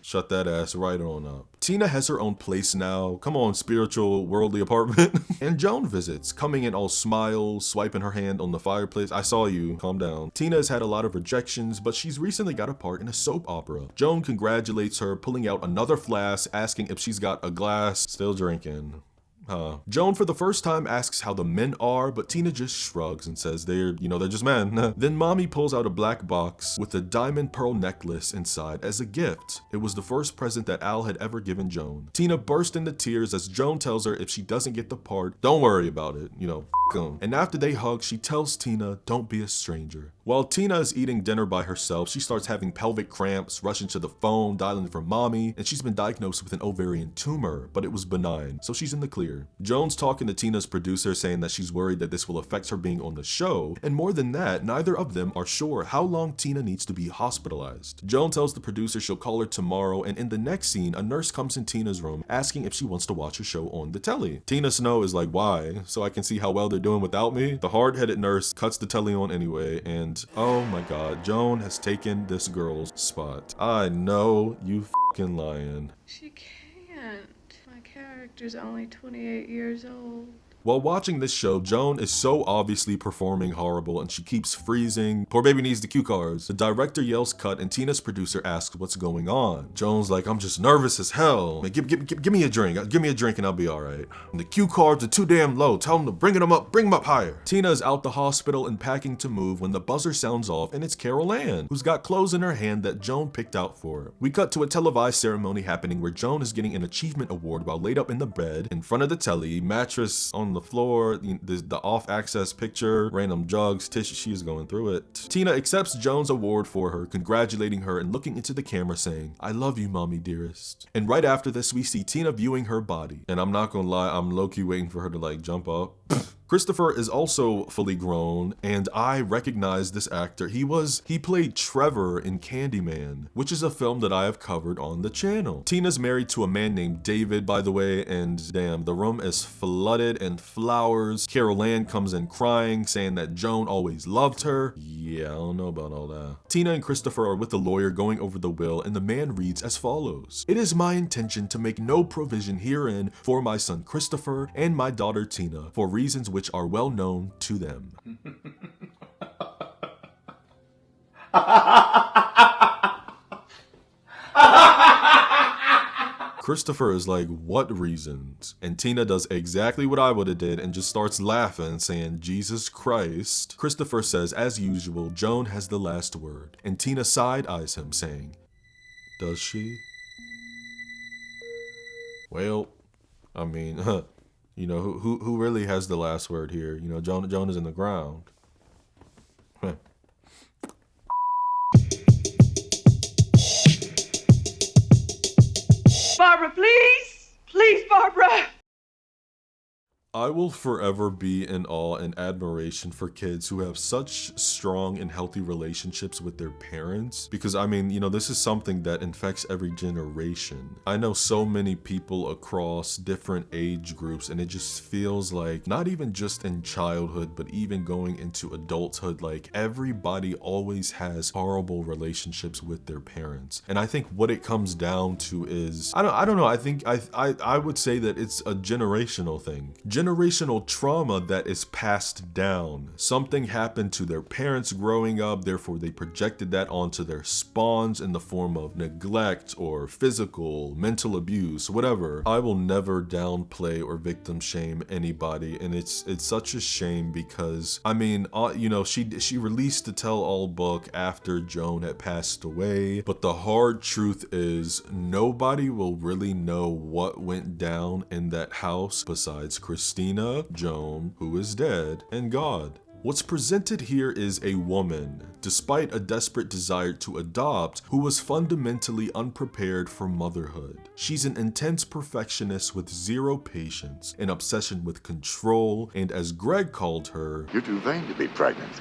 Shut that ass right on up. Tina has her own place now. Come on, spiritual, worldly apartment. And Joan visits, coming in all smiles, swiping her hand on the fireplace. I saw you, calm down. Tina has had a lot of rejections, but she's recently got a part in a soap opera. Joan congratulates her, pulling out another flask, asking if she's got a glass. Still drinking. Joan for the first time asks how the men are, but Tina just shrugs and says they're just men. Then Mommy pulls out a black box with a diamond pearl necklace inside as a gift. It was the first present that Al had ever given Joan. Tina burst into tears as Joan tells her if she doesn't get the part, don't worry about it, f*** 'em. And after they hug, she tells Tina, don't be a stranger. While Tina is eating dinner by herself, she starts having pelvic cramps, rushing to the phone, dialing for Mommy, and she's been diagnosed with an ovarian tumor, but it was benign, so she's in the clear. Joan's talking to Tina's producer, saying that she's worried that this will affect her being on the show, and more than that, neither of them are sure how long Tina needs to be hospitalized. Joan tells the producer she'll call her tomorrow, and in the next scene, a nurse comes in Tina's room asking if she wants to watch her show on the telly. Tina Snow is like, why? So I can see how well they're doing without me? The hard-headed nurse cuts the telly on anyway, and oh my god, Joan has taken this girl's spot. I know, you f***ing lying. She can't. My character's only 28 years old. While watching this show, Joan is so obviously performing horrible and she keeps freezing. Poor baby needs the cue cards. The director yells cut and Tina's producer asks what's going on. Joan's like, I'm just nervous as hell. Man, give me a drink. Give me a drink and I'll be alright. And the cue cards are too damn low. Tell them to bring them up higher. Tina is out the hospital and packing to move when the buzzer sounds off and it's Carol Ann, who's got clothes in her hand that Joan picked out for her. We cut to a televised ceremony happening where Joan is getting an achievement award while laid up in the bed in front of the telly, mattress on the floor, the off-access picture, random jugs, tissue, she's going through it. Tina accepts Joan's award for her, congratulating her and looking into the camera saying, I love you, Mommie Dearest. And right after this, we see Tina viewing her body. And I'm not gonna lie, I'm low-key waiting for her to like jump up. Christopher is also fully grown, and I recognize this actor. He played Trevor in Candyman, which is a film that I have covered on the channel. Tina's married to a man named David, by the way, and damn, the room is flooded in flowers. Carol Ann comes in crying, saying that Joan always loved her. Yeah, I don't know about all that. Tina and Christopher are with the lawyer going over the will, and the man reads as follows. It is my intention to make no provision herein for my son Christopher and my daughter Tina, for reasons which are well known to them. Christopher is like, what reasons? And Tina does exactly what I would have did and just starts laughing, saying, Jesus Christ. Christopher says, as usual, Joan has the last word. And Tina side-eyes him, saying, does she? Well, I mean, you know, who really has the last word here? You know, Joan is in the ground. Barbara, please! Please, Barbara! I will forever be in awe and admiration for kids who have such strong and healthy relationships with their parents, because I mean, you know, this is something that infects every generation. I know so many people across different age groups, and it just feels like, not even just in childhood, but even going into adulthood, like everybody always has horrible relationships with their parents. And I think what it comes down to is, I don't know, I think I would say that it's a generational thing. Generational trauma that is passed down. Something happened to their parents growing up, therefore they projected that onto their spawns in the form of neglect or physical, mental abuse, whatever. I will never downplay or victim shame anybody, and it's such a shame because, I mean, you know, she released the tell-all book after Joan had passed away, but the hard truth is nobody will really know what went down in that house besides Christina, Joan, who is dead, and God. What's presented here is a woman, despite a desperate desire to adopt, who was fundamentally unprepared for motherhood. She's an intense perfectionist with zero patience, an obsession with control, and as Greg called her, you're too vain to be pregnant.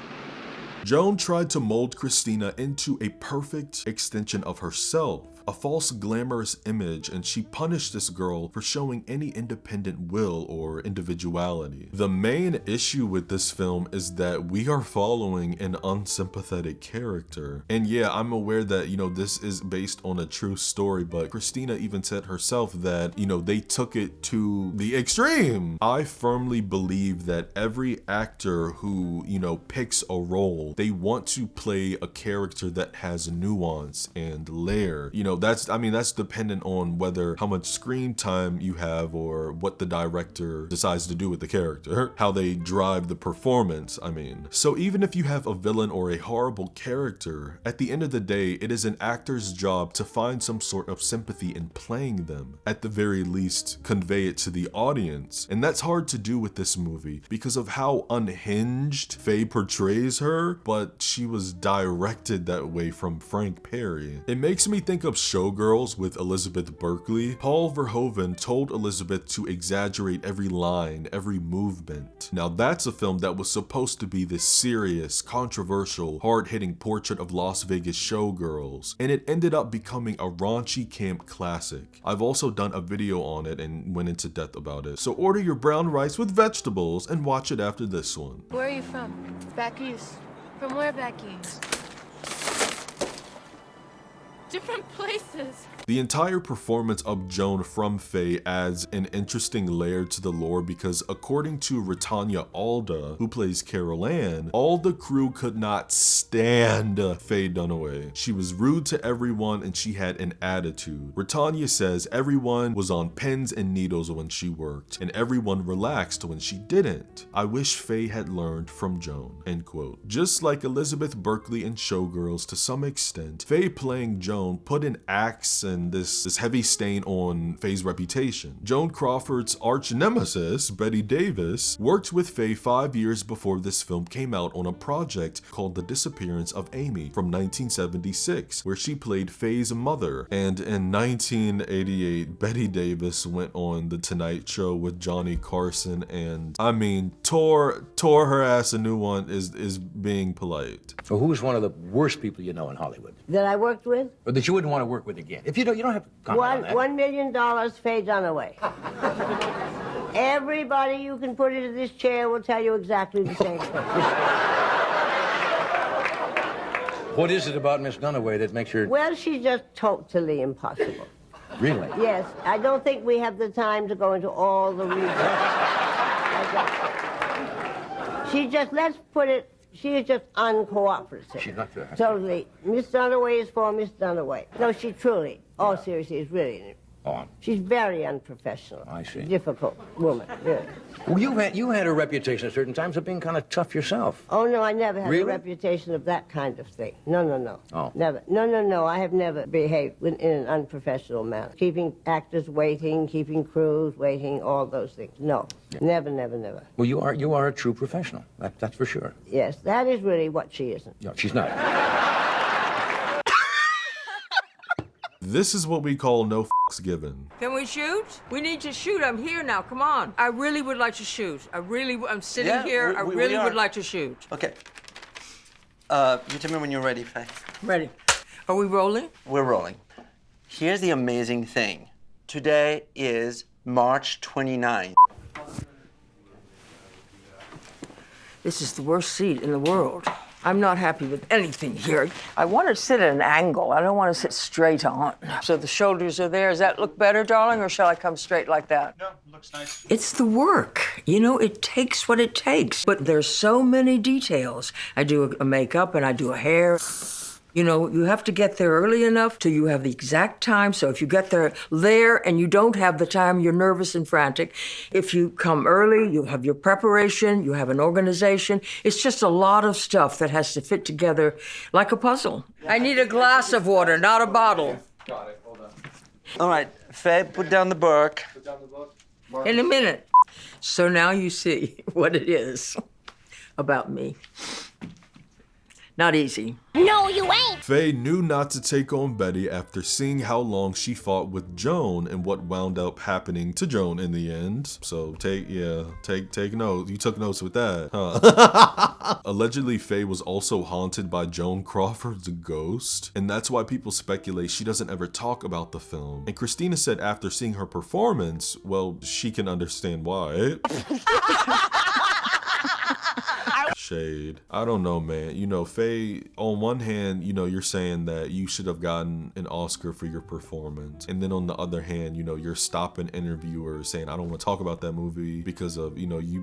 Joan tried to mold Christina into a perfect extension of herself, a false glamorous image, and she punished this girl for showing any independent will or individuality. The main issue with this film is that we are following an unsympathetic character. And yeah, I'm aware that, you know, this is based on a true story, but Christina even said herself that, you know, they took it to the extreme. I firmly believe that every actor who, you know, picks a role, they want to play a character that has nuance and layer. You know, that's dependent on whether how much screen time you have or what the director decides to do with the character, how they drive the performance, So even if you have a villain or a horrible character, at the end of the day, it is an actor's job to find some sort of sympathy in playing them. At the very least, convey it to the audience. And that's hard to do with this movie because of how unhinged Faye portrays her, but she was directed that way from Frank Perry. It makes me think of Showgirls with Elizabeth Berkley. Paul Verhoeven told Elizabeth to exaggerate every line, every movement. Now that's a film that was supposed to be this serious, controversial, hard-hitting portrait of Las Vegas showgirls, and it ended up becoming a raunchy camp classic. I've also done a video on it and went into depth about it. So order your brown rice with vegetables and watch it after this one. Where are you from? Back east. From where back east? Different places. The entire performance of Joan from Faye adds an interesting layer to the lore because according to Retanya Alda, who plays Carol Ann, all the crew could not stand Faye Dunaway. She was rude to everyone and she had an attitude. Retanya says everyone was on pins and needles when she worked and everyone relaxed when she didn't. I wish Faye had learned from Joan, end quote. Just like Elizabeth Berkley in Showgirls to some extent, Faye playing Joan put an axe and this heavy stain on Faye's reputation. Joan Crawford's arch nemesis, Betty Davis, worked with Faye 5 years before this film came out on a project called The Disappearance of Amy from 1976, where she played Faye's mother. And in 1988, Betty Davis went on The Tonight Show with Johnny Carson and, tore her ass a new one is being polite. So who's one of the worst people you know in Hollywood? That I worked with? Or that you wouldn't want to work with again? If you don't have to comment on that. $1 million, Faye Dunaway. Everybody you can put into this chair will tell you exactly the same thing. What is it about Miss Dunaway that makes her... Well, she's just totally impossible. Really? Yes. I don't think we have the time to go into all the reasons. She just, let's put it, she is just uncooperative. She's not fair. Totally. Miss Dunaway is for Miss Dunaway. No, she truly, seriously, is really... She's very unprofessional. I see. Difficult woman, really. Well, you had a reputation at certain times of being kind of tough yourself. Oh, no, I never had Really? a reputation of that kind of thing. No. Oh. Never. No. I have never behaved in an unprofessional manner. Keeping actors waiting, keeping crews waiting, all those things. No. Yeah. Never. Well, you are a true professional. That's for sure. Yes, that is really what she isn't. No, she's not. This is what we call no f***s given. Can we shoot? We need to shoot. I'm here now. Come on. I really would like to shoot. I'm sitting here. I really would like to shoot. Okay. You tell me when you're ready, Faye. Ready. Are we rolling? We're rolling. Here's the amazing thing. Today is March 29th. This is the worst seat in the world. I'm not happy with anything here. I want to sit at an angle. I don't want to sit straight on. So the shoulders are there. Does that look better, darling, or shall I come straight like that? No, looks nice. It's the work. It takes what it takes. But there's so many details. I do a makeup and I do a hair. You have to get there early enough till you have the exact time. So if you get there and you don't have the time, you're nervous and frantic. If you come early, you have your preparation, you have an organization. It's just a lot of stuff that has to fit together like a puzzle. I need a glass of water, not a bottle. Got it, hold on. All right, Faye, put down the book. In a minute. So now you see what it is about me. Not easy. No, you ain't. Faye knew not to take on Betty after seeing how long she fought with Joan and what wound up happening to Joan in the end. So take notes. You took notes with that, huh? Allegedly, Faye was also haunted by Joan Crawford's ghost, and that's why people speculate she doesn't ever talk about the film. And Christina said after seeing her performance, well, she can understand why. shade. I don't know, man. You know, Faye, on one hand, you know, you're saying that you should have gotten an Oscar for your performance. And then on the other hand, you know, you're stopping interviewers saying, I don't want to talk about that movie because of, you know, you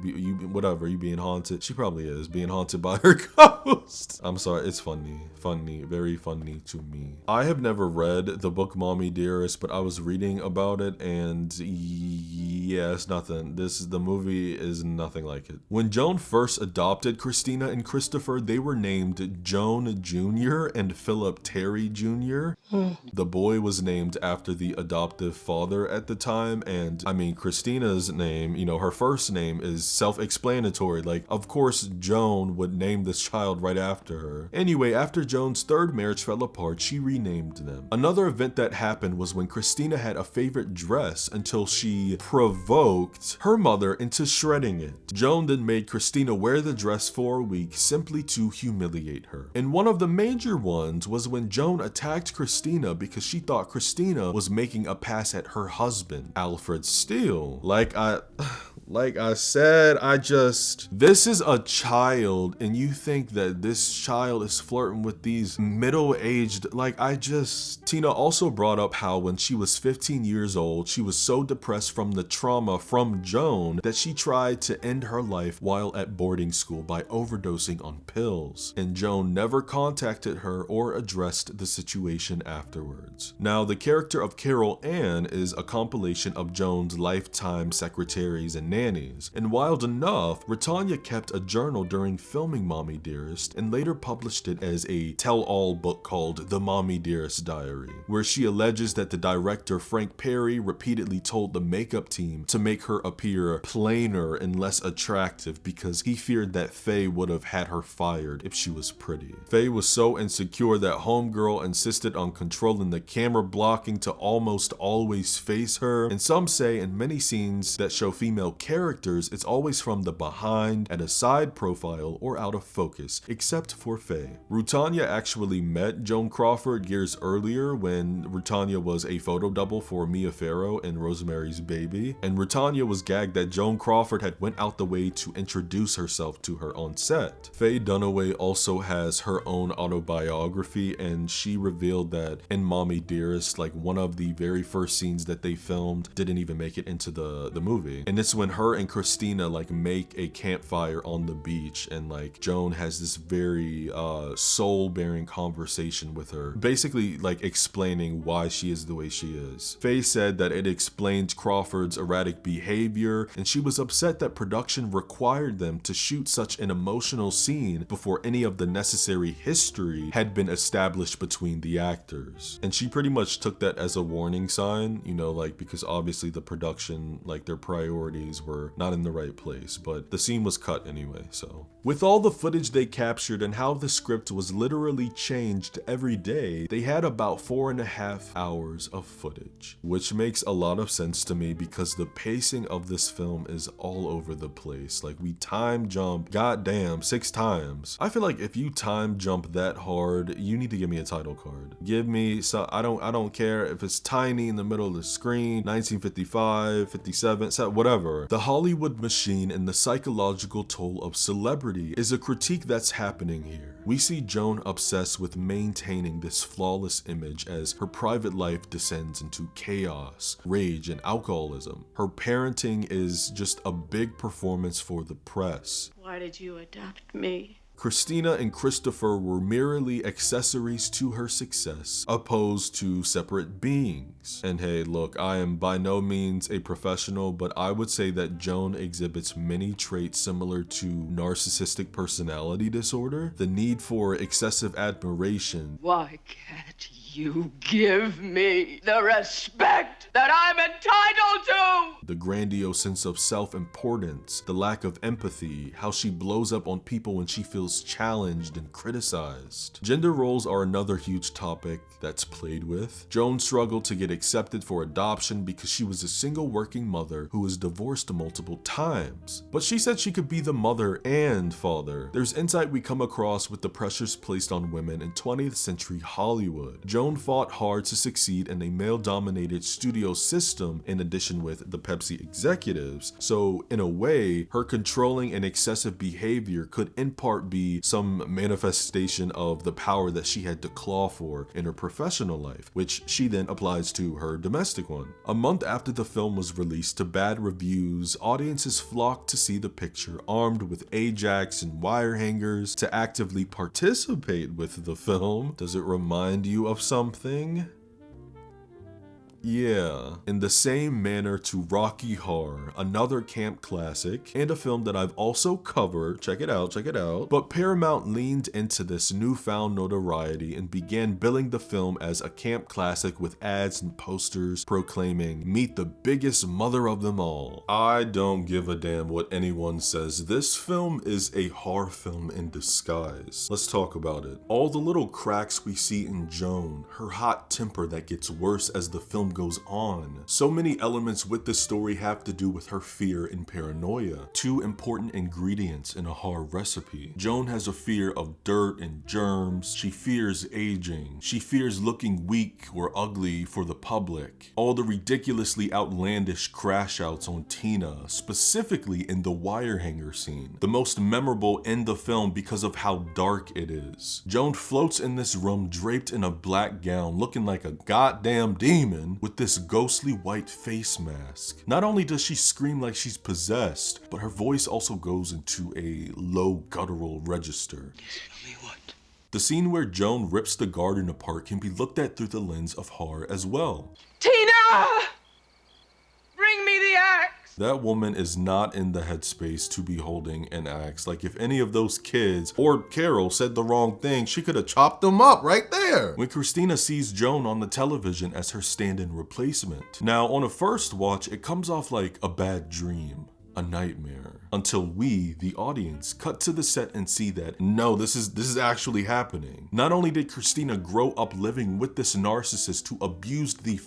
being haunted. She probably is being haunted by her ghost. I'm sorry. It's funny, very funny to me. I have never read the book Mommie Dearest, but I was reading about it and yeah, it's nothing. The movie is nothing like it. When Joan first adopted Christina and Christopher, they were named Joan Jr. and Philip Terry Jr. The boy was named after the adoptive father at the time, and I mean, Christina's name, you know, her first name is self-explanatory. Like, of course, Joan would name this child right after her. Anyway, after Joan's third marriage fell apart, she renamed them. Another event that happened was when Christina had a favorite dress until she provoked her mother into shredding it. Joan then made Christina wear the dress for a week simply to humiliate her. And one of the major ones was when Joan attacked Christina because she thought Christina was making a pass at her husband, Alfred Steele. Like I said, this is a child, and you think that this child is flirting with these middle-aged, Tina also brought up how when she was 15 years old, she was so depressed from the trauma from Joan that she tried to end her life while at boarding school by overdosing on pills. And Joan never contacted her or addressed the situation afterwards. Now, the character of Carol Ann is a compilation of Joan's lifetime secretaries and nannies. And wild enough, Britannia kept a journal during filming Mommie Dearest and later published it as a tell-all book called The Mommie Dearest Diary, where she alleges that the director Frank Perry repeatedly told the makeup team to make her appear plainer and less attractive because he feared that Faye would have had her fired if she was pretty. Faye was so insecure that homegirl insisted on controlling the camera blocking to almost always face her, and some say in many scenes that show female characters, it's always from the behind, at a side profile, or out of focus, except for Faye. Britannia actually met Joan Crawford years earlier when Britannia was a photo double for Mia Farrow in Rosemary's Baby, and Britannia was gagged that Joan Crawford had went out the way to introduce herself to her on set. Faye Dunaway also has her own autobiography, and she revealed that in Mommie Dearest, like one of the very first scenes that they filmed didn't even make it into the movie. And it's when her and Christina like make a campfire on the beach, and like Joan has this very soul-bearing conversation with her, basically like explaining why she is the way she is. Faye said that it explained Crawford's erratic behavior, and she was upset that production required them to shoot such an emotional scene before any of the necessary history had been established between the actors. And she pretty much took that as a warning sign, you know, like because obviously the production, like their priorities were not in the right place, but the scene was cut anyway, so. With all the footage they captured and how the script was literally changed every day, they had about 4.5 hours of footage, which makes a lot of sense to me because the pacing of this film is all over the place. Like we time jump, goddamn, 6 times. I feel like if you time jump that hard, you need to give me a title card. Give me some, I don't care if it's tiny in the middle of the screen, 1955, 57, whatever. The Hollywood machine and the psychological toll of celebrity is a critique that's happening here. We see Joan obsessed with maintaining this flawless image as her private life descends into chaos, rage, and alcoholism. Her parenting is just a big performance for the press. Why did you adopt me? Christina and Christopher were merely accessories to her success, opposed to separate beings. And hey, look, I am by no means a professional, but I would say that Joan exhibits many traits similar to narcissistic personality disorder, the need for excessive admiration. Why can't you give me the respect that I'm entitled to? The grandiose sense of self-importance, the lack of empathy, how she blows up on people when she feels challenged and criticized. Gender roles are another huge topic that's played with. Joan struggled to get accepted for adoption because she was a single working mother who was divorced multiple times. But she said she could be the mother and father. There's insight we come across with the pressures placed on women in 20th century Hollywood. Joan Joan fought hard to succeed in a male-dominated studio system in addition with the Pepsi executives, so in a way, her controlling and excessive behavior could in part be some manifestation of the power that she had to claw for in her professional life, which she then applies to her domestic one. A month after the film was released to bad reviews, audiences flocked to see the picture armed with Ajax and wire hangers to actively participate with the film. Does it remind you of something? Yeah, in the same manner to Rocky Horror, another camp classic, and a film that I've also covered, check it out, but Paramount leaned into this newfound notoriety and began billing the film as a camp classic with ads and posters proclaiming, "Meet the biggest mother of them all." I don't give a damn what anyone says, this film is a horror film in disguise. Let's talk about it. All the little cracks we see in Joan, her hot temper that gets worse as the film goes on. So many elements with this story have to do with her fear and paranoia, two important ingredients in a horror recipe. Joan has a fear of dirt and germs, she fears aging, she fears looking weak or ugly for the public. All the ridiculously outlandish crash outs on Tina, specifically in the wire hanger scene, the most memorable in the film because of how dark it is. Joan floats in this room draped in a black gown looking like a goddamn demon with this ghostly white face mask. Not only does she scream like she's possessed, but her voice also goes into a low guttural register. The scene where Joan rips the garden apart can be looked at through the lens of horror as well. Tina! Bring me the axe! That woman is not in the headspace to be holding an axe. Like if any of those kids or Carol said the wrong thing, she could have chopped them up right there. When Christina sees Joan on the television as her stand-in replacement. Now on a first watch, it comes off like a bad dream, a nightmare, until we, the audience, cut to the set and see that no, this is actually happening. Not only did Christina grow up living with this narcissist who abused the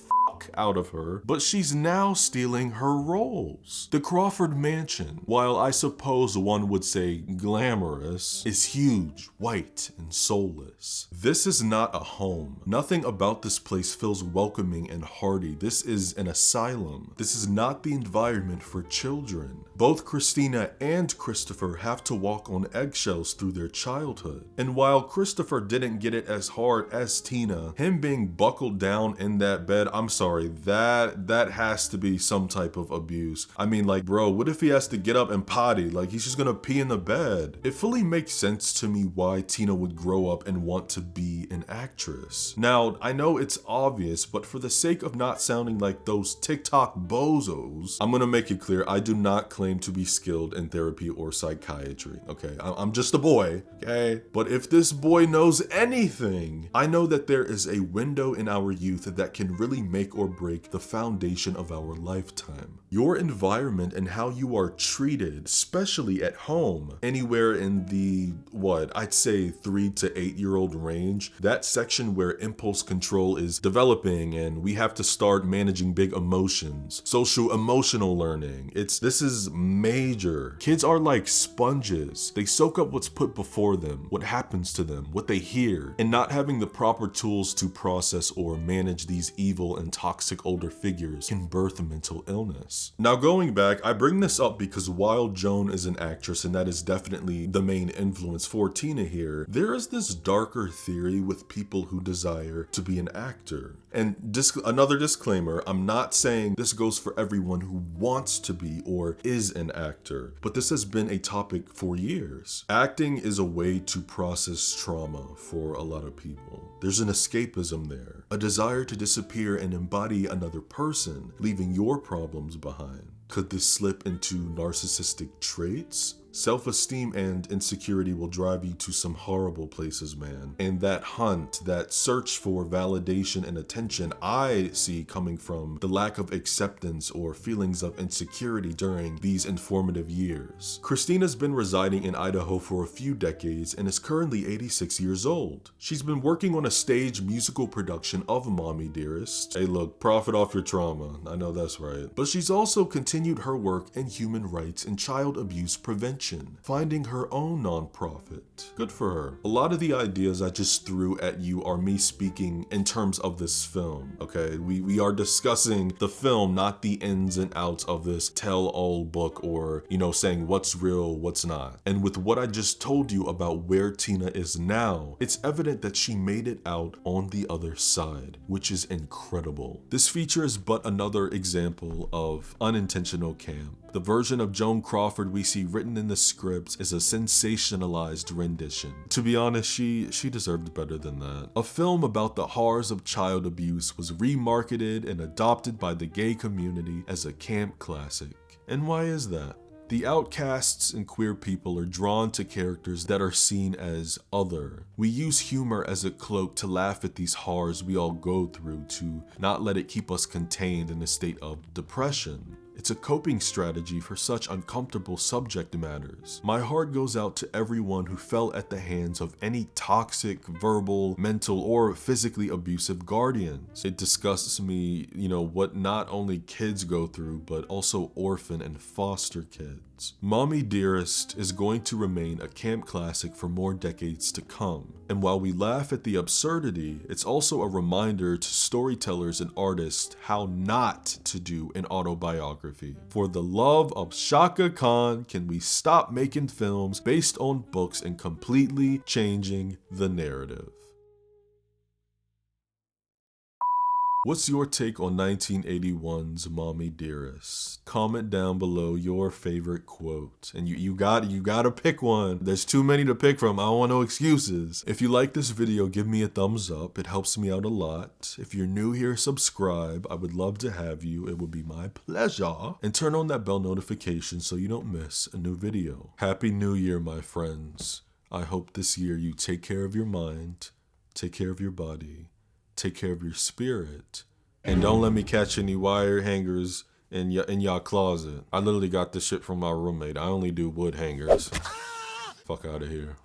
out of her, but she's now stealing her roles. The Crawford Mansion, while I suppose one would say glamorous, is huge, white, and soulless. This is not a home. Nothing about this place feels welcoming and hearty. This is an asylum. This is not the environment for children. Both Christina and Christopher have to walk on eggshells through their childhood. And while Christopher didn't get it as hard as Tina, him being buckled down in that bed, I'm sorry, that has to be some type of abuse. I mean, like, bro, what if he has to get up and potty? Like, he's just gonna pee in the bed. It fully makes sense to me why Tina would grow up and want to be an actress. Now, I know it's obvious, but for the sake of not sounding like those TikTok bozos, I'm gonna make it clear, I do not claim to be skilled in therapy or psychiatry, okay? I'm just a boy, okay? But if this boy knows anything, I know that there is a window in our youth that can really make or break the foundation of our lifetime. Your environment and how you are treated, especially at home, anywhere in the, I'd say 3 to 8 year old range, that section where impulse control is developing and we have to start managing big emotions, social emotional learning. This is major. Kids are like sponges. They soak up what's put before them, what happens to them, what they hear, and not having the proper tools to process or manage these evil and toxic older figures can birth mental illness. Now going back, I bring this up because while Joan is an actress and that is definitely the main influence for Tina here, there is this darker theory with people who desire to be an actor. And another disclaimer, I'm not saying this goes for everyone who wants to be or is an actor, but this has been a topic for years. Acting is a way to process trauma for a lot of people. There's an escapism there, a desire to disappear and embody another person, leaving your problems behind. Could this slip into narcissistic traits? Self-esteem and insecurity will drive you to some horrible places, man. And that hunt, that search for validation and attention, I see coming from the lack of acceptance or feelings of insecurity during these informative years. Christina's been residing in Idaho for a few decades and is currently 86 years old. She's been working on a stage musical production of Mommie Dearest. Hey look, profit off your trauma, I know that's right. But she's also continued her work in human rights and child abuse prevention reinvention, finding her own nonprofit. Good for her. A lot of the ideas I just threw at you are me speaking in terms of this film, okay? We are discussing the film, not the ins and outs of this tell-all book or, you know, saying what's real, what's not. And with what I just told you about where Tina is now, it's evident that she made it out on the other side, which is incredible. This feature is but another example of unintentional camp. The version of Joan Crawford we see written in the script is a sensationalized rendition. To be honest, she deserved better than that. A film about the horrors of child abuse was remarketed and adopted by the gay community as a camp classic. And why is that? The outcasts and queer people are drawn to characters that are seen as other. We use humor as a cloak to laugh at these horrors we all go through, to not let it keep us contained in a state of depression. It's a coping strategy for such uncomfortable subject matters. My heart goes out to everyone who fell at the hands of any toxic, verbal, mental, or physically abusive guardians. It disgusts me, you know, what not only kids go through, but also orphan and foster kids. Mommie Dearest is going to remain a camp classic for more decades to come. And while we laugh at the absurdity, it's also a reminder to storytellers and artists how not to do an autobiography. For the love of Shaka Khan, can we stop making films based on books and completely changing the narrative? What's your take on 1981's Mommie Dearest? Comment down below your favorite quote. And you gotta pick one. There's too many to pick from. I don't want no excuses. If you like this video, give me a thumbs up. It helps me out a lot. If you're new here, subscribe. I would love to have you. It would be my pleasure. And turn on that bell notification so you don't miss a new video. Happy New Year, my friends. I hope this year you take care of your mind, take care of your body, take care of your spirit, and don't let me catch any wire hangers in y'all closet. I literally got this shit from my roommate. I only do wood hangers. Fuck out of here.